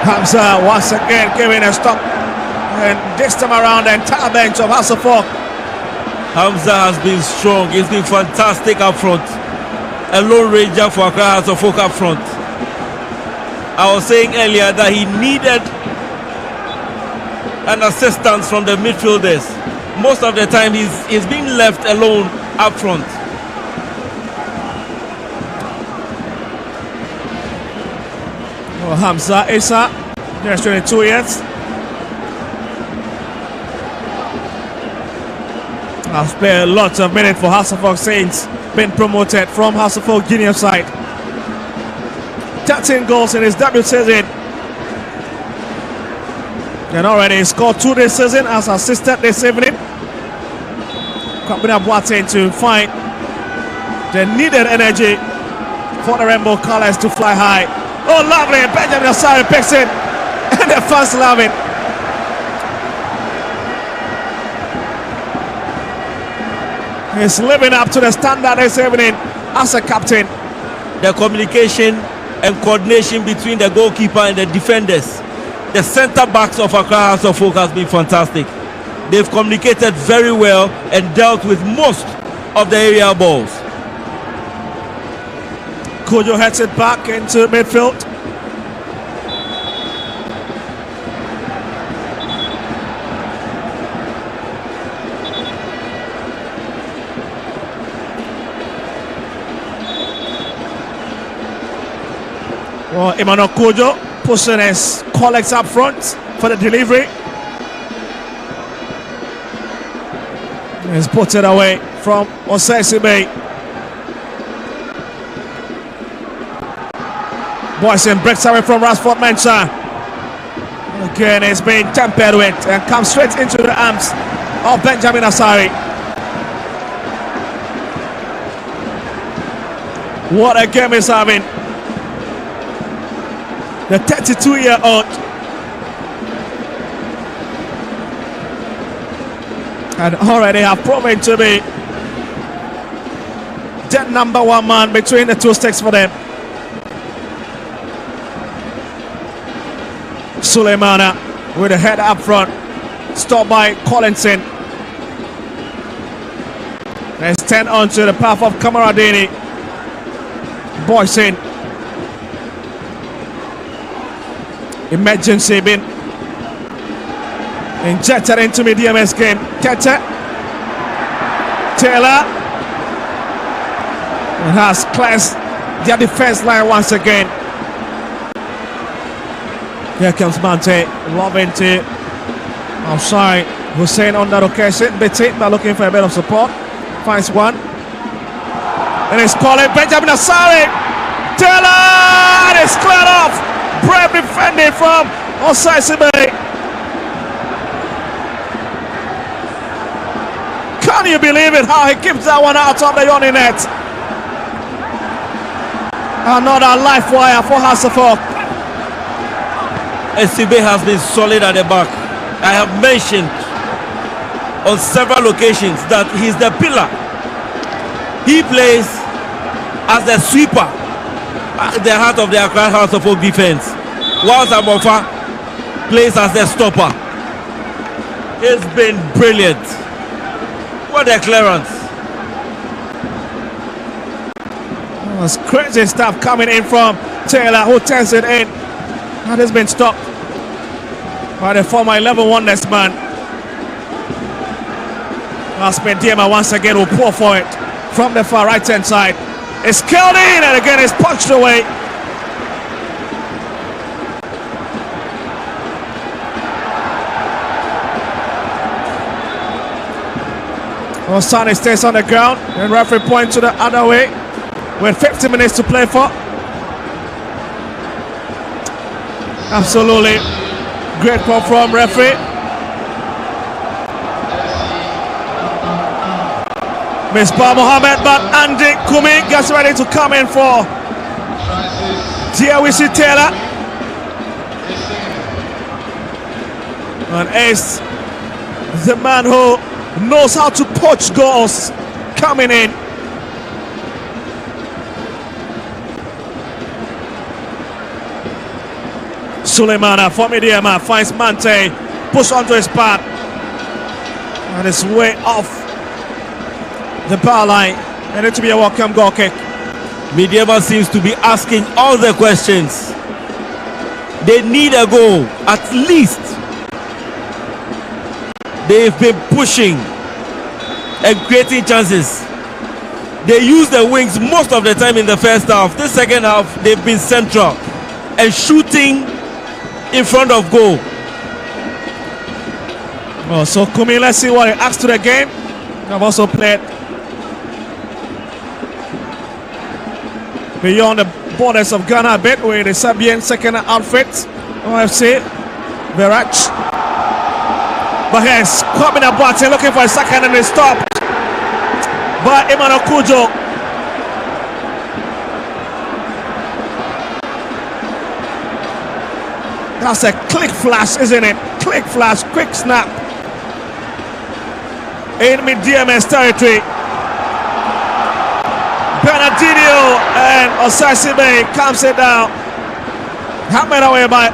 Hamza once again giving a stop, and this time around the entire bench of Hasselhoff Hamza has been strong. He's been fantastic up front. A lone ranger for Accra Hearts of Oak up front. I was saying earlier that he needed an assistance from the midfielders. Most of the time he's been left alone up front. Well, Hamza Issa, just 22 years. Has played lots of minutes for House of Oak Saints, been promoted from House of Oak junior side. 13 goals in his debut season. And already scored 2 this season, as assisted this evening. Coming up Boateng to find the needed energy for the Rainbow Colors to fly high. Oh, lovely! Benjamin Asari picks it, and the fans love it. He's living up to the standard this evening as a captain. The communication and coordination between the goalkeeper and the defenders, the centre backs of Accra Hearts of Oak has been fantastic. They've communicated very well and dealt with most of the area balls. Kojo heads it back into midfield. Well, Emmanuel Kojo pushing his colleagues up front for the delivery. He's put it away from Osesibe. Boyson breaks away from Rashford Mensah. Again, it's being tempered with and comes straight into the arms of Benjamin Asari. What a game he's having. The 32-year-old. And already have proven to be the number 1 man between the two sticks for them. Suleimana with a head up front, stopped by Collinson. There's 10 onto the path of Kamaradini. Boyson. Emergency bin injected into Medeama's game. Kete Taylor, and has cleansed their defense line once again. Here comes Mante, loving to outside Hussein on that occasion. Betit, but looking for a bit of support. Finds one, and it's calling Benjamin Asari. Taylor, and it's cleared off. Brave defending from Osesibe. Can you believe it, how he keeps that one out of the Yoni net? Another life wire for House of Oak. SCB has been solid at the back. I have mentioned on several occasions that he's the pillar. He plays as the sweeper at the heart of the Accra Hearts of Oak defense, whilst Amofa plays as the stopper. It's been brilliant. What a clearance. That's crazy stuff coming in from Taylor, who turns it in. That has been stopped by the former 11 Wonders man. As Medeama once again will pour for it from the far right hand side. It's killed in, and again it's punched away. Osani stays on the ground, and referee points to the other way with 50 minutes to play for. Absolutely great call from referee. Misbah Mohammed, but Andy Kumi gets ready to come in for Diawisi Taylor. And Ace, the man who knows how to poach goals, coming in. Suleimana for Medeama finds Mante, push onto his path, and it's way off the power line. There need to be a welcome goal kick. Medeama seems to be asking all the questions. They need a goal, at least. They've been pushing and creating chances. They use the wings most of the time in the first half. The second half, they've been central and shooting in front of goal. Oh, so Kumi, let's see what he adds to the game. I've also played beyond the borders of Ghana a bit with the Serbian second outfit. OFC, Verach. But here's coming up, looking for a second and it's stopped by Emmanuel Kujo. That's a click flash, isn't it? Click flash, quick snap. In Medeama's territory. Bernardino and Osasibe comes it down. Hammered away by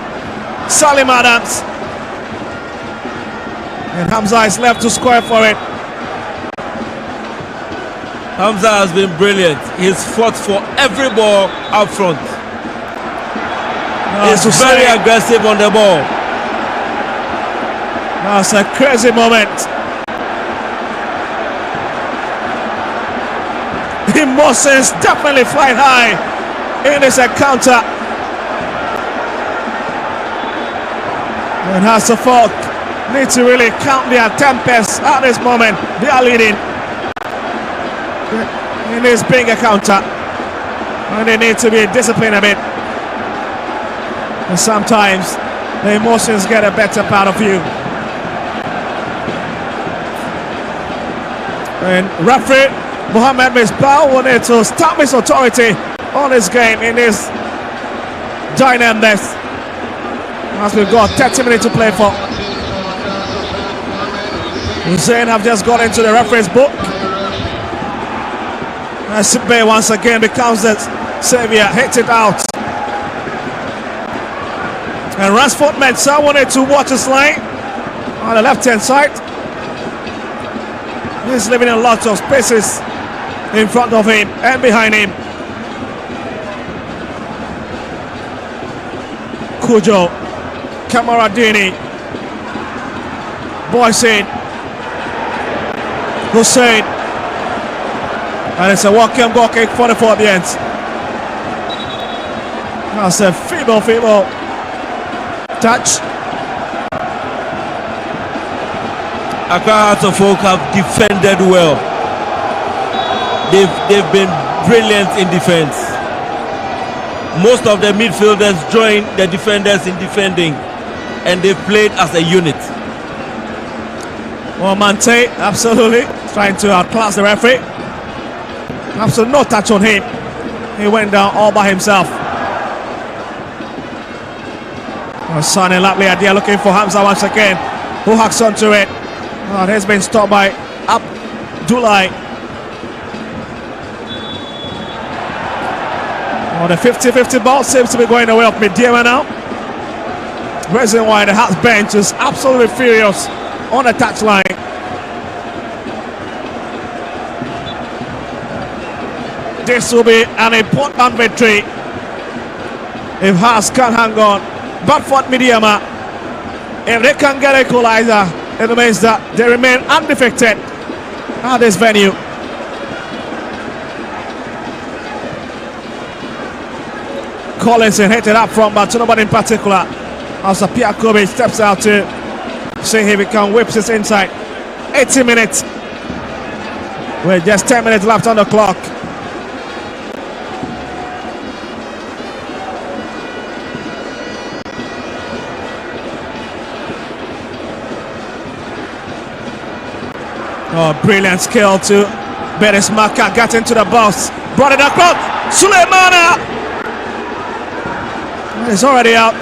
Salim Adams. And Hamza is left to square for it. Hamza has been brilliant. He's fought for every ball up front. He's very aggressive on the ball. That's a crazy moment. Emotions definitely flying high in this encounter. And Hasselfolk need to really count their tempers at this moment. They are leading in this big encounter, and they need to be disciplined a bit. And sometimes the emotions get a better part of you. And referee Mohamed Misbah wanted to stamp his authority on this game in this dynamics. As we've got 30 minutes to play for. Hussein have just got into the referee's book. Sibe once again becomes the savior, hits it out. And Ransford Mensah wanted to watch his line on the left hand side. He's leaving a lot of spaces in front of him and behind him. Kujo, Kamaradini, Boysen, Hussein, and it's a walk-in goal kick for the Phobbians. That's a feeble touch. Accra Hearts of Oak have defended well. They've been brilliant in defense. Most of the midfielders join the defenders in defending, and they've played as a unit. Well, Mante, absolutely trying to outclass the referee. Absolutely no touch on him. He went down all by himself. Sonny, lovely idea, looking for Hamza once again, who hacks onto it. Oh, it has been stopped by Abdullah. Oh, the 50-50 ball seems to be going away of Medeama now. Reason why the Hearts bench is absolutely furious on the touchline. This will be an important victory if Hearts can hang on. But for Medeama, if they can get an equalizer, it means that they remain undefeated at this venue. Collinson hit it up from, but nobody in particular. As Pierre Kobe steps out to see if he can whip this inside. 80 minutes with just 10 minutes left on the clock. Oh, brilliant skill to Beres Maka, got into the box, brought it across. Suleimana is already out.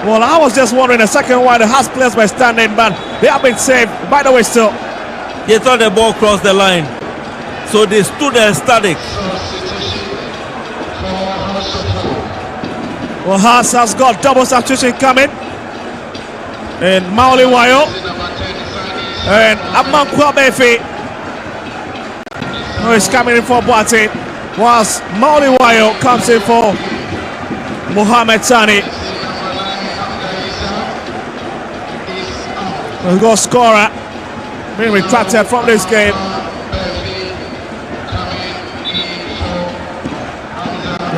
Well, I was just wondering a second why the Hearts players were standing, but they have been saved by the way still. They thought the ball crossed the line, so they stood there static. Well, Hearts has got double substitution coming. And Mauli Wayo and Amman Kwabefi who is coming in for Boate, whilst Mauli Wayo comes in for Mohamed Sani. The goal scorer being retracted from this game.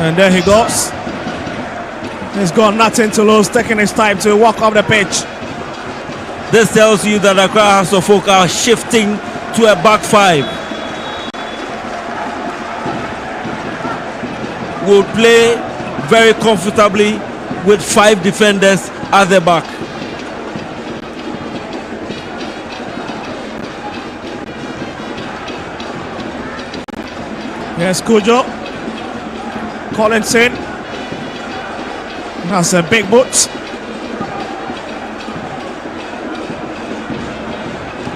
And there he goes. He's got nothing to lose, taking his time to walk off the pitch. This tells you that Accra Hearts of Oak are shifting to a back five. Will play very comfortably with 5 defenders at the back. Yes, Kujo. Collinson. That's a big boot.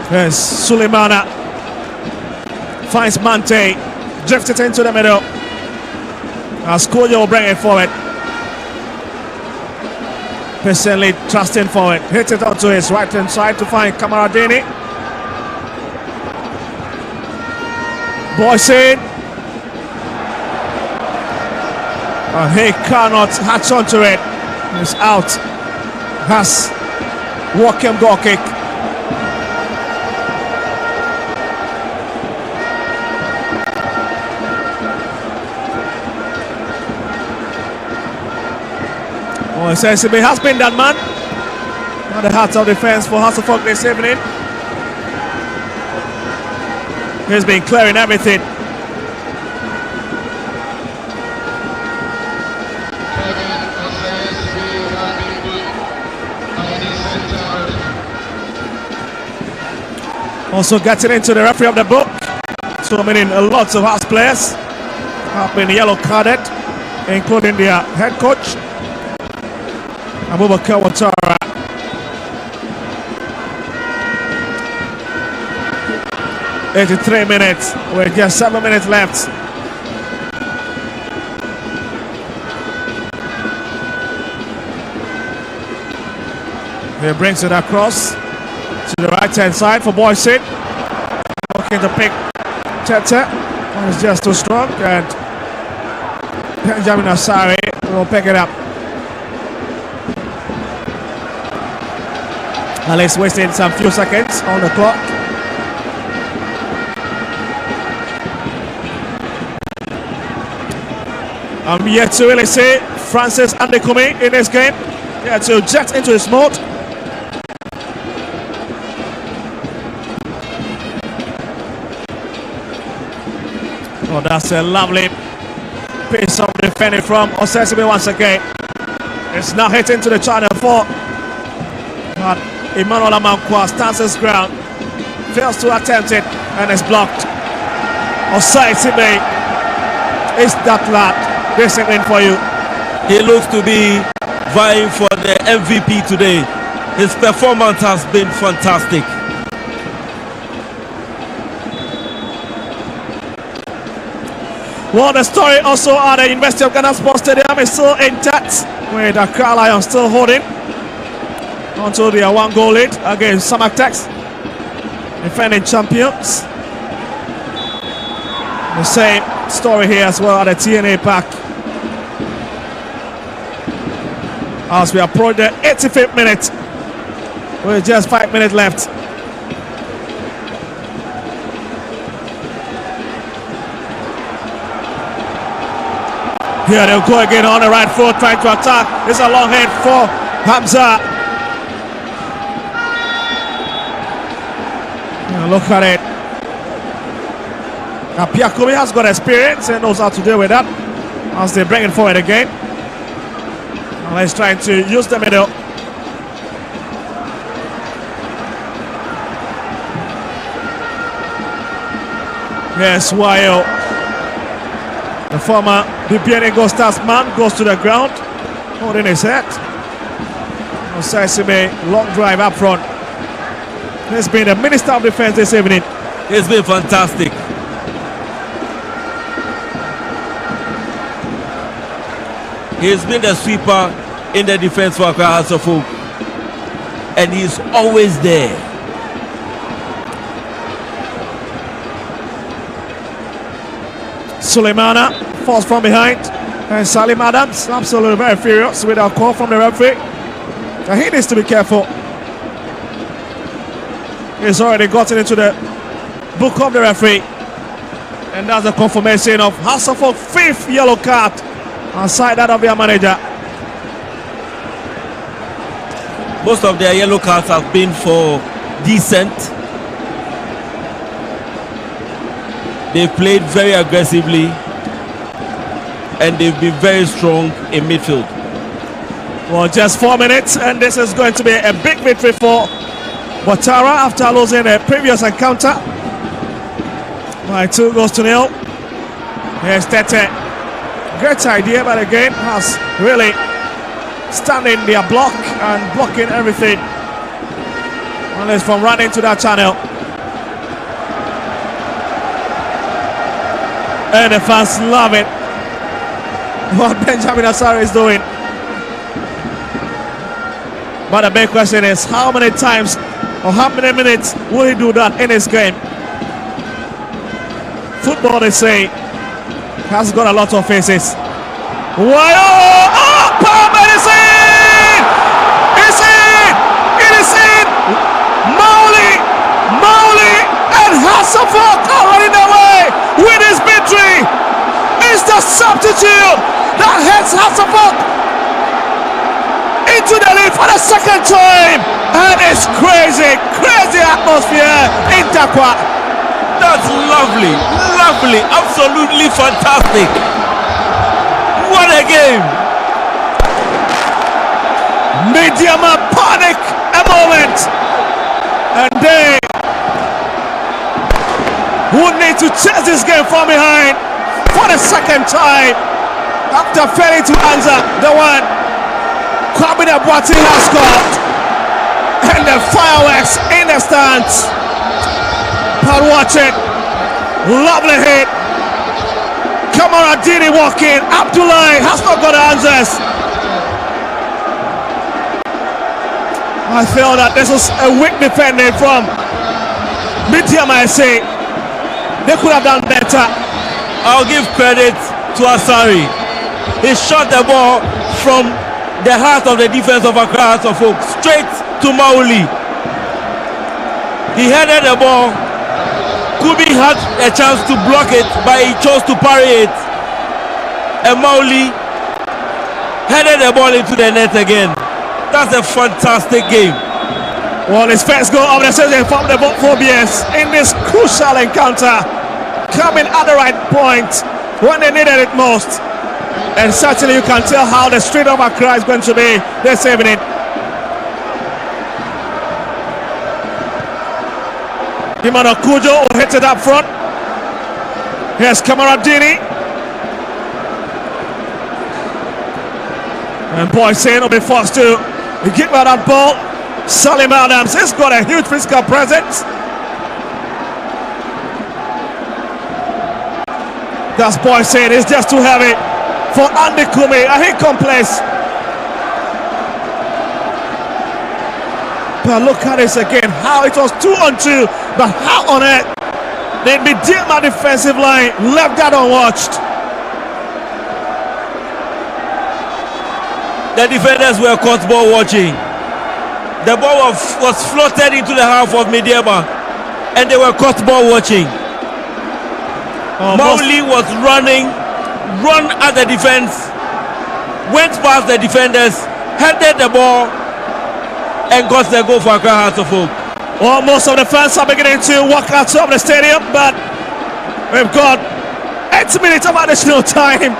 Yes, Suleimana finds Mante, drifts it into the middle. As Kujo will bring it forward. Personally trusting forward. Hits it onto his right hand side to find Kamaradini. Boysen. And he cannot hatch onto it. He's out. Has walk-in goal kick. Oh, Sensibly has been that man. At the heart of defense for Hearts of Oak this evening. He's been clearing everything. Also getting into the referee of the book. So meaning lots of Hearts players have been yellow carded, including their head coach, Abubakar Watara. "83 minutes with just 7 minutes left." He brings it across to the right hand side for Boysen. Looking to pick Tete. He's just too strong, and Benjamin Asari will pick it up. At least wasting some few seconds on the clock. I'm yet to really see Francis Andekumi in this game. Yeah, to jet into his mode. Oh, that's a lovely piece of defending from Osesibe once again. It's now hitting to the channel 4. But Emmanuel Amankwa stands his ground, fails to attempt it, and is blocked. Osesibe is that lad. This is in for you. He looks to be vying for the MVP today. His performance has been fantastic. Well, the story also at the University of Ghana Sports Stadium is still intact, with the Accra Lions still holding onto their 1-goal lead against Samatex, defending champions. The same story here as well at the TNA Park. As we approach the 85th minute, with just 5 minutes left. Here they'll go again on the right foot, trying to attack. It's a long head for Hamza. Now look at it. Now Piakobi has got experience and knows how to deal with that as they bring it forward again. Now he's trying to use the middle. Yes, Wayo, the former DPN Eagle Stars man, goes to the ground, holding his head. Osesibe, long drive up front. He's been the Minister of Defense this evening. It's been fantastic. He's been the sweeper in the defense for Accra Hearts of Oak, and he's always there. Suleimana falls from behind. And Salim Adams, absolutely very furious with a call from the referee. And he needs to be careful. He's already gotten into the book of the referee. And that's a confirmation of Hasselhoff's 5th yellow card outside that of their manager. Most of their yellow cards have been for decent. They played very aggressively and they've been very strong in midfield. Well, just 4 minutes, and this is going to be a big victory for Watara after losing a previous encounter by 2-0. Here's Tete. Great idea, but again has really standing their block and blocking everything. Unless from running to that channel. And the fans love it. What Benjamin Asare is doing. But the big question is, how many times or how many minutes will he do that in his game? Football, they say, has got a lot of faces. Why? Oh, Palmer is in! It's in! It is in! Mowley and Hasselhoff are running away with his victory. It's the substitute that heads Hasselhoff into the lead for the second time, and it's crazy atmosphere in Takwa. That's lovely, absolutely fantastic. What a game! Medeama panic a moment, and they would need to chase this game from behind for the second time after failing to answer the one Kwame Boateng has scored, and the fireworks in the stands. But watch it, lovely hit. Kamara Dini walking, Abdullahi has not got the answers. I feel that this is a weak defending from Medeama. I say they could have done better. I'll give credit to Asari. He shot the ball from the heart of the defense of Accra Hasselhoff straight to Mowley. He headed the ball. Kubi had a chance to block it, but he chose to parry it. And Mowley headed the ball into the net again. That's a fantastic game. Well, his first goal of the season from the phobias in this crucial encounter, coming at the right point when they needed it most. And certainly you can tell how the street of Accra is going to be this evening. Imano Kujo will hit it up front. Here's Kamaradini. And Boysen will be forced to get by that ball. Salim Adams has got a huge physical presence. That's Boysen, it's just too heavy for Andy Kumi, and he complains. But look at this again, how it was 2-on-2, but how on earth did Medeama defensive line left that unwatched? The defenders were caught ball watching. The ball was floated into the half of Medeama, and they were caught ball watching. Mowley was run at the defense, went past the defenders, headed the ball, and got the goal for Accra Hasselhoff. Well, most of the fans are beginning to walk out of the stadium, but we've got 8 minutes of additional time.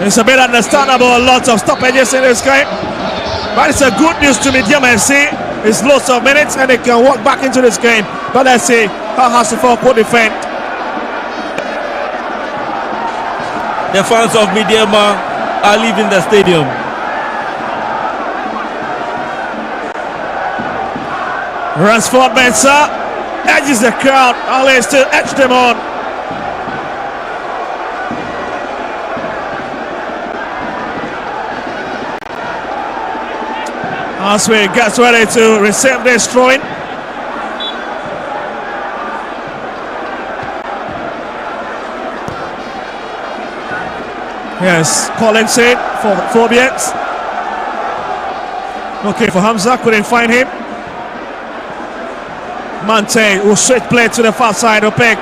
It's a bit understandable, lots of stoppages in this game, but it's a good news to Medeama FC. It's lots of minutes and they can walk back into this game. But let's see how Hasselhoff will defend. The fans of Medeama are leaving the stadium. Ransford Mensah edges the crowd, only to edge them on. As we get ready to receive this throwing. Yes, Collins in for Phobians. Okay, for Hamza, couldn't find him. Mante will straight play to the far side of Peck.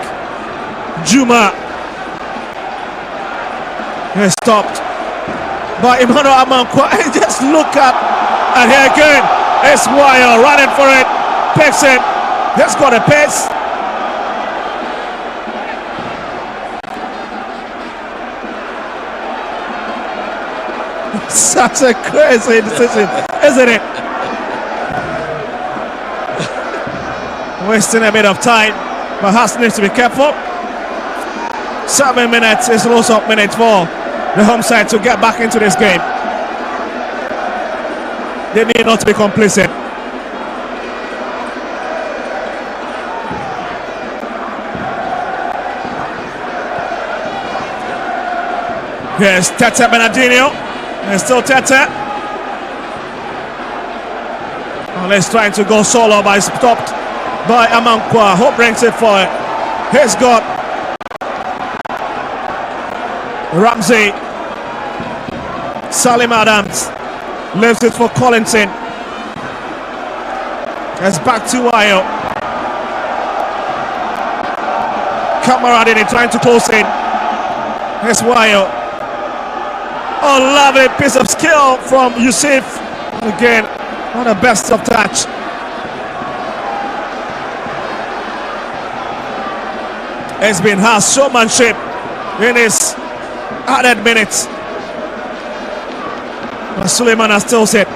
Juma. He's stopped by Emmanuel Amankwa. Just look up, and here again, it's Wire running for it. Picks it. He's got a pace. Such a crazy decision, isn't it? Wasting a bit of time, but Haas needs to be careful. 7 minutes is lots of minutes for the home side to get back into this game. They need not to be complacent. Here's Tete Bernardino. And still Tete. Let's trying to go solo, but it's stopped by Amankwa. Who brings it for it? He's got Ramsey. Salim Adams leaves it for Collinson. It's back to Wayo. Kamaradini trying to close in. Here's Wayo. Oh, lovely piece of skill from Yusuf. Again, not the best of touch. It's been Haas showmanship in his added minutes. But Suleiman has still said.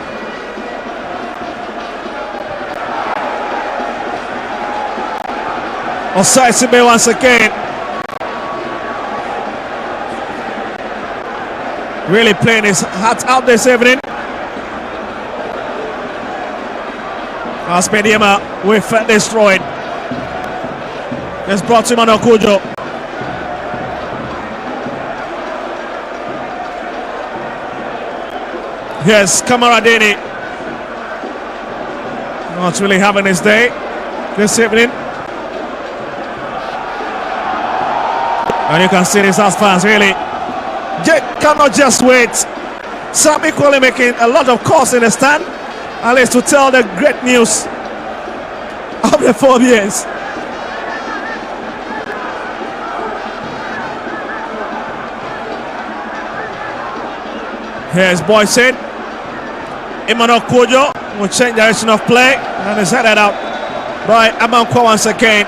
Osai Sibe once again. Really playing his heart out this evening. As Medeama with destroyed. It's brought to Mano Kujo. Yes, Kamaradini. Not really having his day this evening. And you can see this as fans really. They cannot just wait. Some equally making a lot of calls in the stand, at least to tell the great news of the 4 years. Here's Boysen. Emmanuel Kojo will change direction of play and is headed out by Amankwa once again.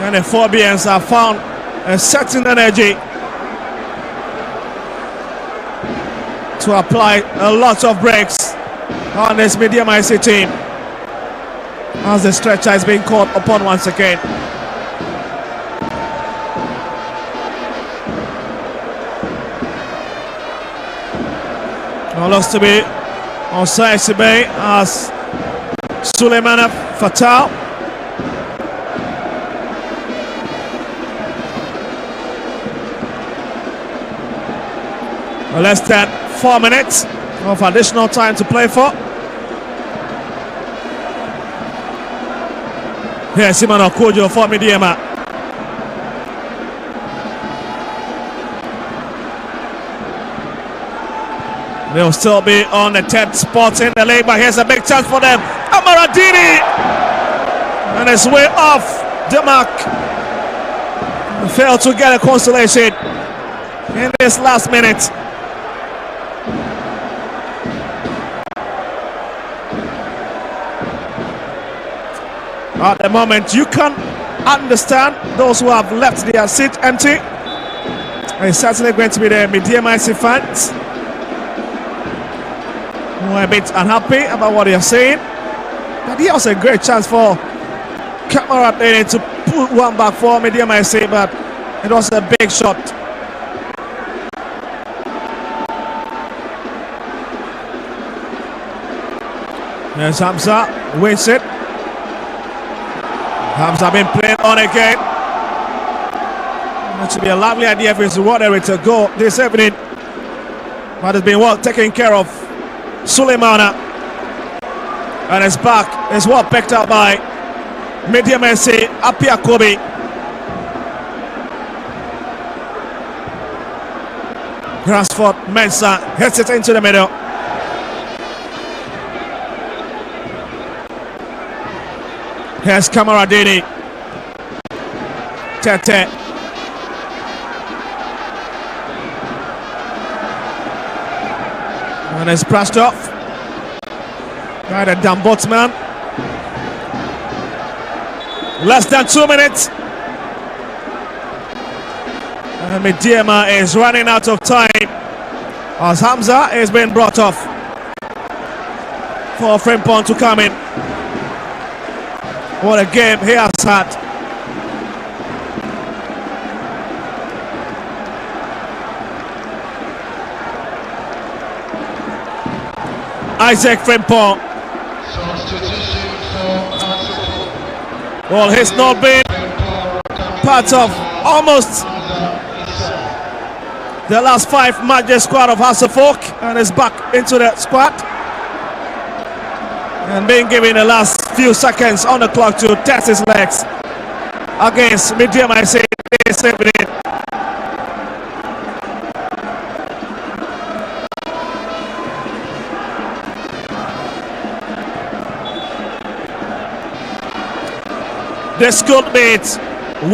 And the 4 BNs have found a certain energy to apply a lot of breaks on this Medeama IC team as the stretcher is being called upon once again. Well, looks to be Osai Sibe as Suleiman Fatal. Less than 4 minutes of additional time to play for. Here's Emmanuel Kojo for Medeama. They'll still be on the 10th spot in the league, but here's a big chance for them. Amaradini! And it's way off the mark. Failed to get a consolation in this last minute. At the moment, you can understand those who have left their seat empty. It's certainly going to be the Medeama IC fans who are a bit unhappy about what they are saying. But here's a great chance for Kamaradini to put one back for Medeama IC, but it was a big shot. There's Hamza, wins it. Hamza been playing on again. That should be a lovely idea if it's water to go this evening. But it's been well taken care of. Suleimana. And it's back. It's well picked up by Medeama IC, Apia Kobe. Grassford Mensah hits it into the middle. Here's Kamaradini. Tete. And it's brushed off by the Dambotsman. Less than 2 minutes. And Medeama is running out of time as Hamza is being brought off for Frimpong to come in. What a game he has had. Isaac Frimpong. Well, he's not been part of almost the last 5 Matchday squad of Hasselfolk, and is back into the squad and being given the last few seconds on the clock to test his legs against Medeama. I say they saved it. This could be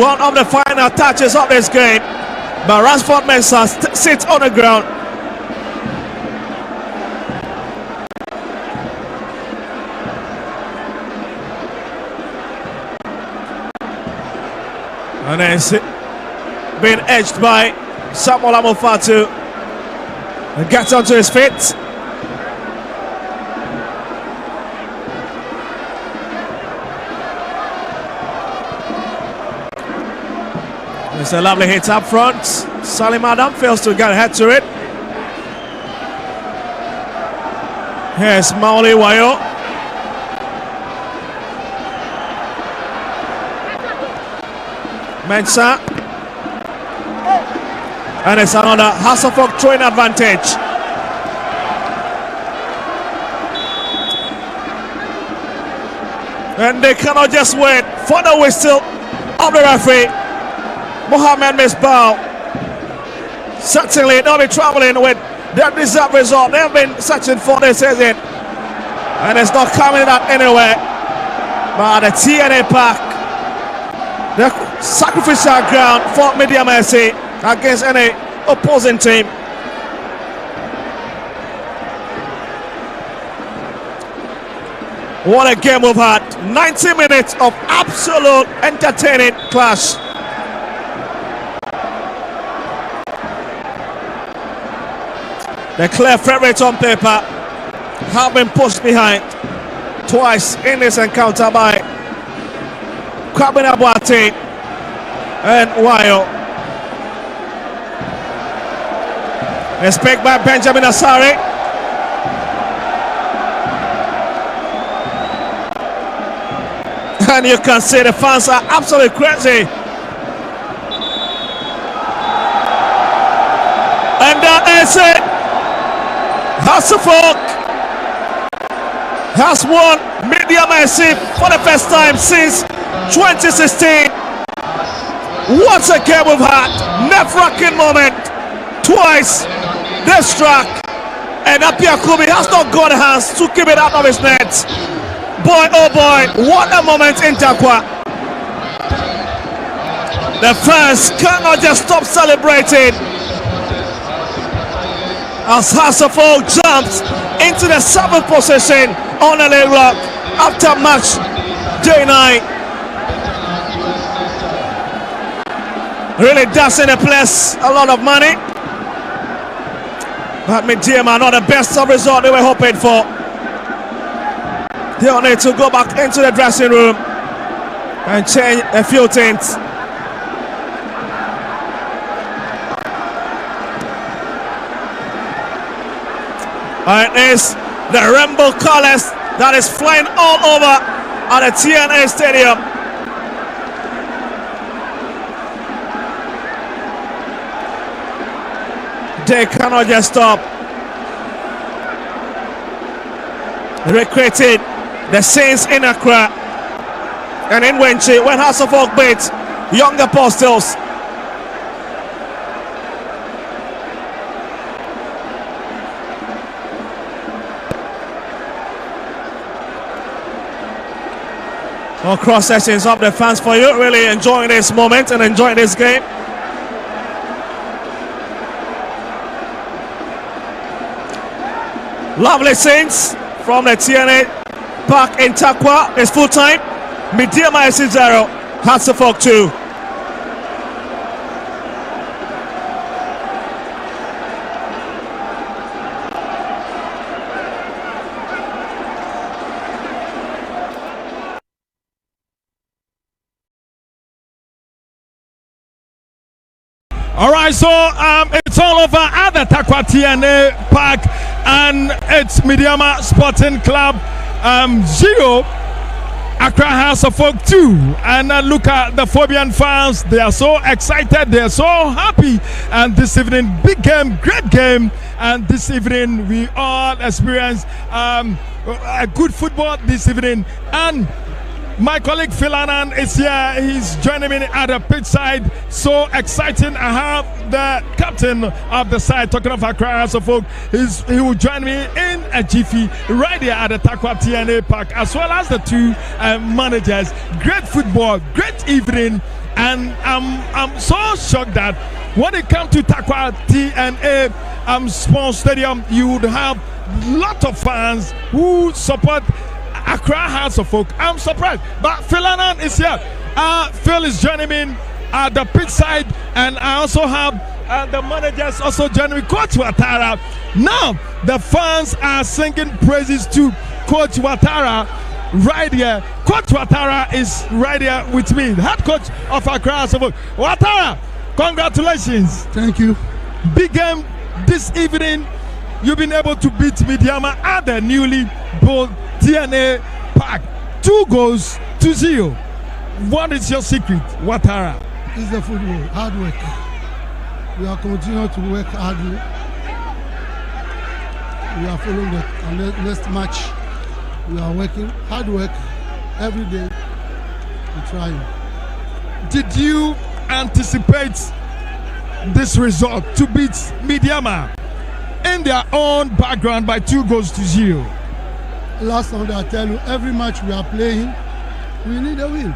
one of the final touches of this game, but Ransford Mensah sits on the ground. And it's been edged by Samuel Amofatu and gets onto his feet. It's a lovely hit up front. Salim Adam fails to get a head to it. Here's Maoli Wayo. Mensah. And it's another Hasselfolk throwing advantage. And they cannot just wait for the whistle of the referee. Mohamed Misbah certainly not be traveling with their deserved result. They've been searching for this season, and it's not coming out anywhere. But the TNA Park, the sacrificial ground for Medeama FC against any opposing team. What a game we've had. 90 minutes of absolute entertaining clash. The clear favourites on paper have been pushed behind twice in this encounter by Kwabena Boateng and Wayo. It's picked by Benjamin Asare. And you can see the fans are absolutely crazy. And that is it. Hasselfolk has won Medeama FC for the first time since 2016. What a game we've had. Nerve-wracking moment. Twice this track. And Apia Kubi has not got hands to keep it out of his net. Boy, oh boy, what a moment in Takwa. The fans cannot just stop celebrating as Hasselfolk jumps into the 7th position on the league rock after match day 9. Really dusting the place a lot of money. But Medeama not the best of result they were hoping for. They'll need to go back into the dressing room and change a few things. And it's the rainbow colors that is flying all over at the TNA Stadium. They cannot just stop recreating the scenes in Accra and in Wenchi when Hasselfolk beat Young Apostles. Well, cross sessions up the fans for you. Really enjoying this moment and enjoying this game. Lovely scenes from the TNA Park in Takwa. It's full time. Medeama FC 0, Hearts of Oak 2. All right, so it's all over at the Takwa TNA Park, and it's Medeama Sporting Club 0, Accra Hearts of Oak 2. And look at the Phobian fans; they are so excited, they are so happy. And this evening, big game, great game. And this evening, we all experience a good football this evening. And my colleague Philanan is here. He's joining me at the pitch side. So exciting. I have the captain of the side, talking of Accra Hearts of Oak. He will join me in a jiffy right here at the Takwa TNA Park, as well as the two managers. Great football, great evening. And I'm so shocked that when it comes to Takwa TNA Sports Stadium, you would have a lot of fans who support Accra Hearts of Oak. I'm surprised, but Philanan is here. Phil is joining me at the pitch side, and I also have the managers also joining me, Coach Watara. Now the fans are singing praises to Coach Watara right here. Coach Watara is right here with me, the head coach of Accra Hearts of Oak. Watara, congratulations. Thank you. Big game this evening. You've been able to beat Medeama at the newly built TNA Park. 2-0. What is your secret, Watara? It's the football, hard work. We are continuing to work hardly. We are following the next match. We are working hard work every day. We're trying. Did you anticipate this result to beat Medeama in their own background by 2-0? Last time I tell you, every match we are playing, we need a win.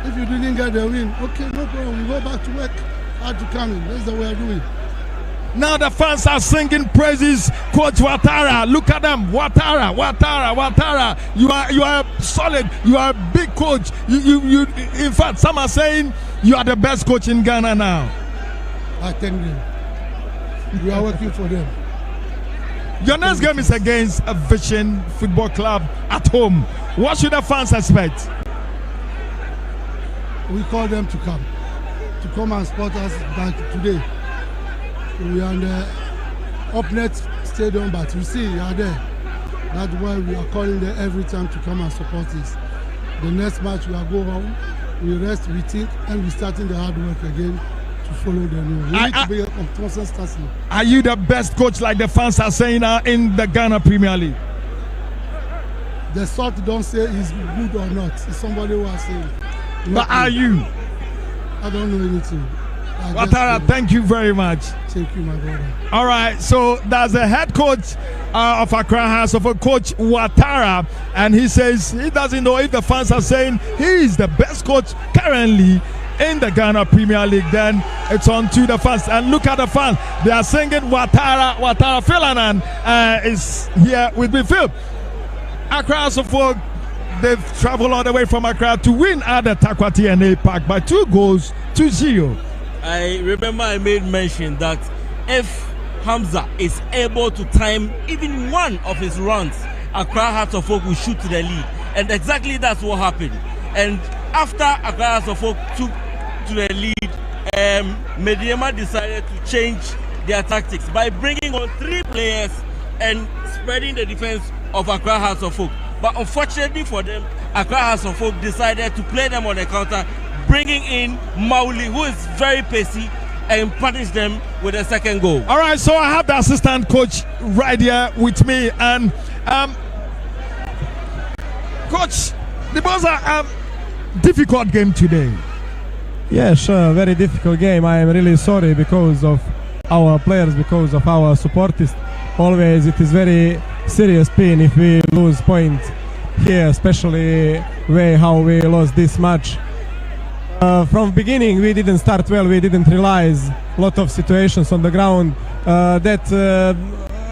If you didn't get the win, okay, no problem. We go back to work. Hard to come in. That's the way I do it. Now the fans are singing praises, Coach Watara. Look at them, Watara. You are solid. You are a big coach. You. In fact, some are saying you are the best coach in Ghana now. I thank them. We are working for them. Your next game is against a Vision Football Club at home. What should the fans expect? We call them to come and support us like today. We are in the Upnet Stadium, but you see, we are there. That's why we are calling them every time to come and support us. The next match, we are go home, we rest, we think, and we starting the hard work again to follow the new. We need to be a constant starting. Are you the best coach, like the fans are saying, in the Ghana Premier League? The sort don't say he's good or not. It's somebody who are saying. But are you? I don't know anything. Watara, thank you very much. Thank you, my brother. All right, so that's the head coach of Accra Hearts of Oak, Coach Watara, and he says he doesn't know if the fans are saying he is the best coach currently in the Ghana Premier League. Then it's on to the fans, and look at the fans. They are singing Watara. Philanan is here with me. Phil, Accra Hearts of Oak, they've traveled all the way from Accra to win at the Takwa TNA Park by 2-0. I remember I made mention that if Hamza is able to time even one of his runs, Accra Hearts of Oak will shoot to the lead. And exactly that's what happened. And after Accra Hearts of Oak took to the lead, Medeama decided to change their tactics by bringing on 3 players and spreading the defense of Accra Hearts of Oak. But unfortunately for them, Accra Hearts of Oak decided to play them on the counter, bringing in Mauli, who is very pacey, and punish them with a second goal. All right, so I have the assistant coach right here with me, and coach, it was a difficult game today. Yeah, sure, very difficult game. I am really sorry because of our players, because of our supporters. Always it is very serious pain if we lose points here, especially way how we lost this match. From beginning, we didn't start well. We didn't realize a lot of situations on the ground that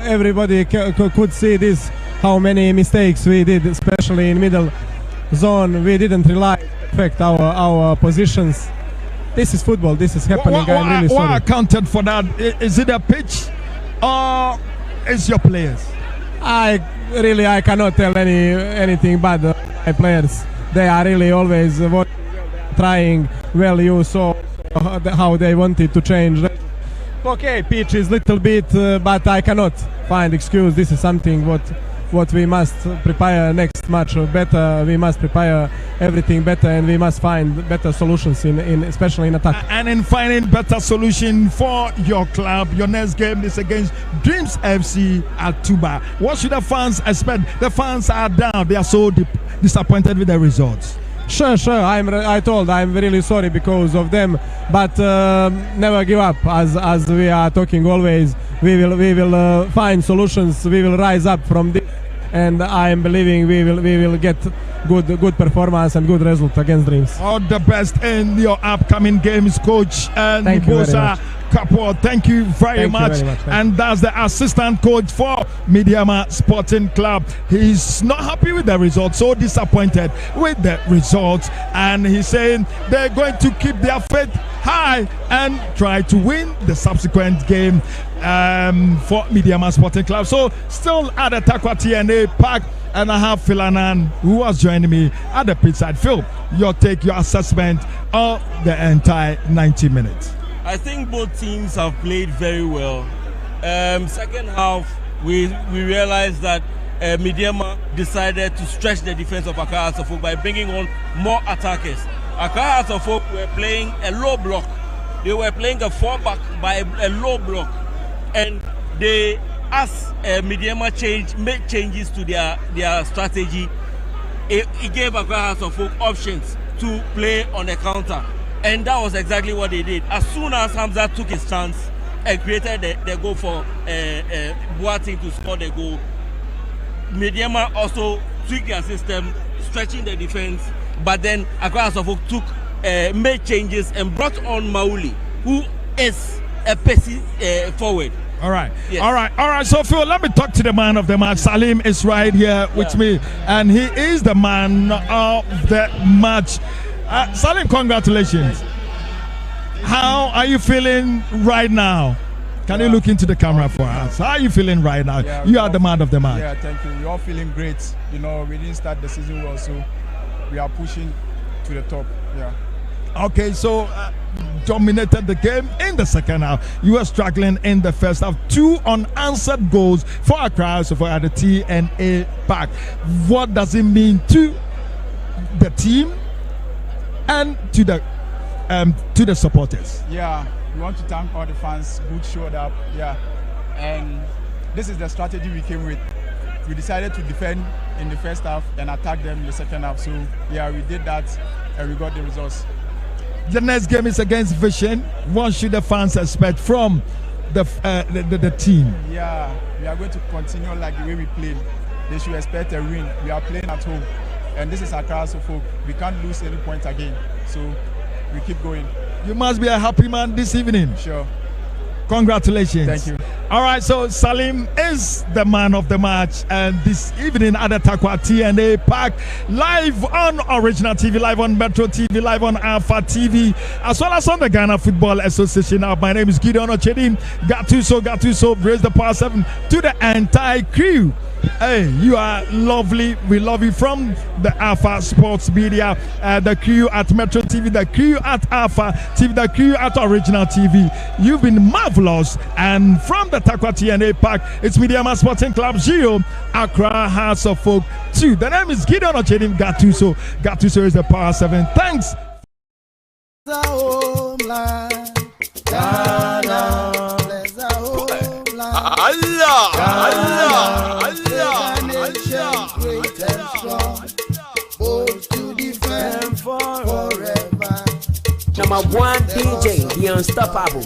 everybody could see this. How many mistakes we did, especially in middle zone. We didn't realize affect our positions. This is football. This is happening. I'm really sorry. What accounted for that? Is it a pitch or is your players? I cannot tell anything bad my players. They are really always trying well. You saw how they wanted to change. Okay, pitch is little bit, but I cannot find excuse. This is something what we must prepare next match better. We must prepare everything better, and we must find better solutions in especially in attack. And in finding better solution for your club, your next game is against Dreams FC at Tuba. What should the fans expect? The fans are down. They are so disappointed with the results. Sure. I'm really sorry because of them, but never give up. As we are talking always, we will find solutions. We will rise up from this, and I am believing we will get good performance and good result against Dreams. All the best in your upcoming games, Coach Nibosa Kapo. Thank you very much. And that's the assistant coach for Medeama Sporting Club. He's not happy with the results, so disappointed with the results, and he's saying they're going to keep their faith high and try to win the subsequent game for Medeama Sporting Club. So still at the Takwa TNA Park, and I have Philanan who was joining me at the pitchside. Phil, your assessment of the entire 90 minutes. I think both teams have played very well. Second half, we realized that Medeama decided to stretch the defense of Accra Hearts of Oak by bringing on more attackers. Accra Hearts of Oak were playing a low block. They were playing a 4-back by a low block, and they, as Medeama made changes to their strategy, it gave Accra Hearts of Oak options to play on the counter. And that was exactly what they did. As soon as Hamza took his chance and created the goal for Boateng to score the goal, Medeama also tweaked their system, stretching the defense. But then Accra Hearts of Oak made changes and brought on Mauli, who is a pacey forward. All right. Yes. All right. So Phil, let me talk to the man of the match. Salim is right here with me, and he is the man of the match. Salim, congratulations. How are you feeling right now? Can you look into the camera for us? How are you feeling right now? Yeah, you are the man of the match. Yeah, thank you. We're all feeling great. You know, we didn't start the season well, so we are pushing to the top. Yeah. Okay, so dominated the game in the second half. You were struggling in the first half. 2 unanswered goals for Accra Hearts at the TNA Park. What does it mean to the team and to the supporters? Yeah, we want to thank all the fans who showed up. Yeah, and this is the strategy we came with. We decided to defend in the first half and attack them in the second half. So yeah, we did that and we got the results. The next game is against Vision. What should the fans expect from the team? Yeah, we are going to continue like the way we played. They should expect a win. We are playing at home, and this is Accra Hearts of Oak. We can't lose any point again, so we keep going. You must be a happy man this evening. Sure. Congratulations. Thank you. All right, so Salim is the man of the match, and this evening at the Takwa TNA Park, live on Original TV, live on Metro TV, live on Alpha TV, as well as on the Ghana Football Association. My name is Gideon Ochedim. Gatuso, raise the power 7 to the entire crew. Hey, you are lovely. We love you from the Alpha Sports Media, the crew at Metro TV, the crew at Alpha TV, the crew at Original TV. You've been marvelous. And from the Takwa TNA Park, it's Medeama Sporting Club 0, Accra Hearts of Oak 2. The name is Gideon Ochedim Gatuso. Gatuso is the power 7. Thanks. Number 1 DJ, the unstoppable.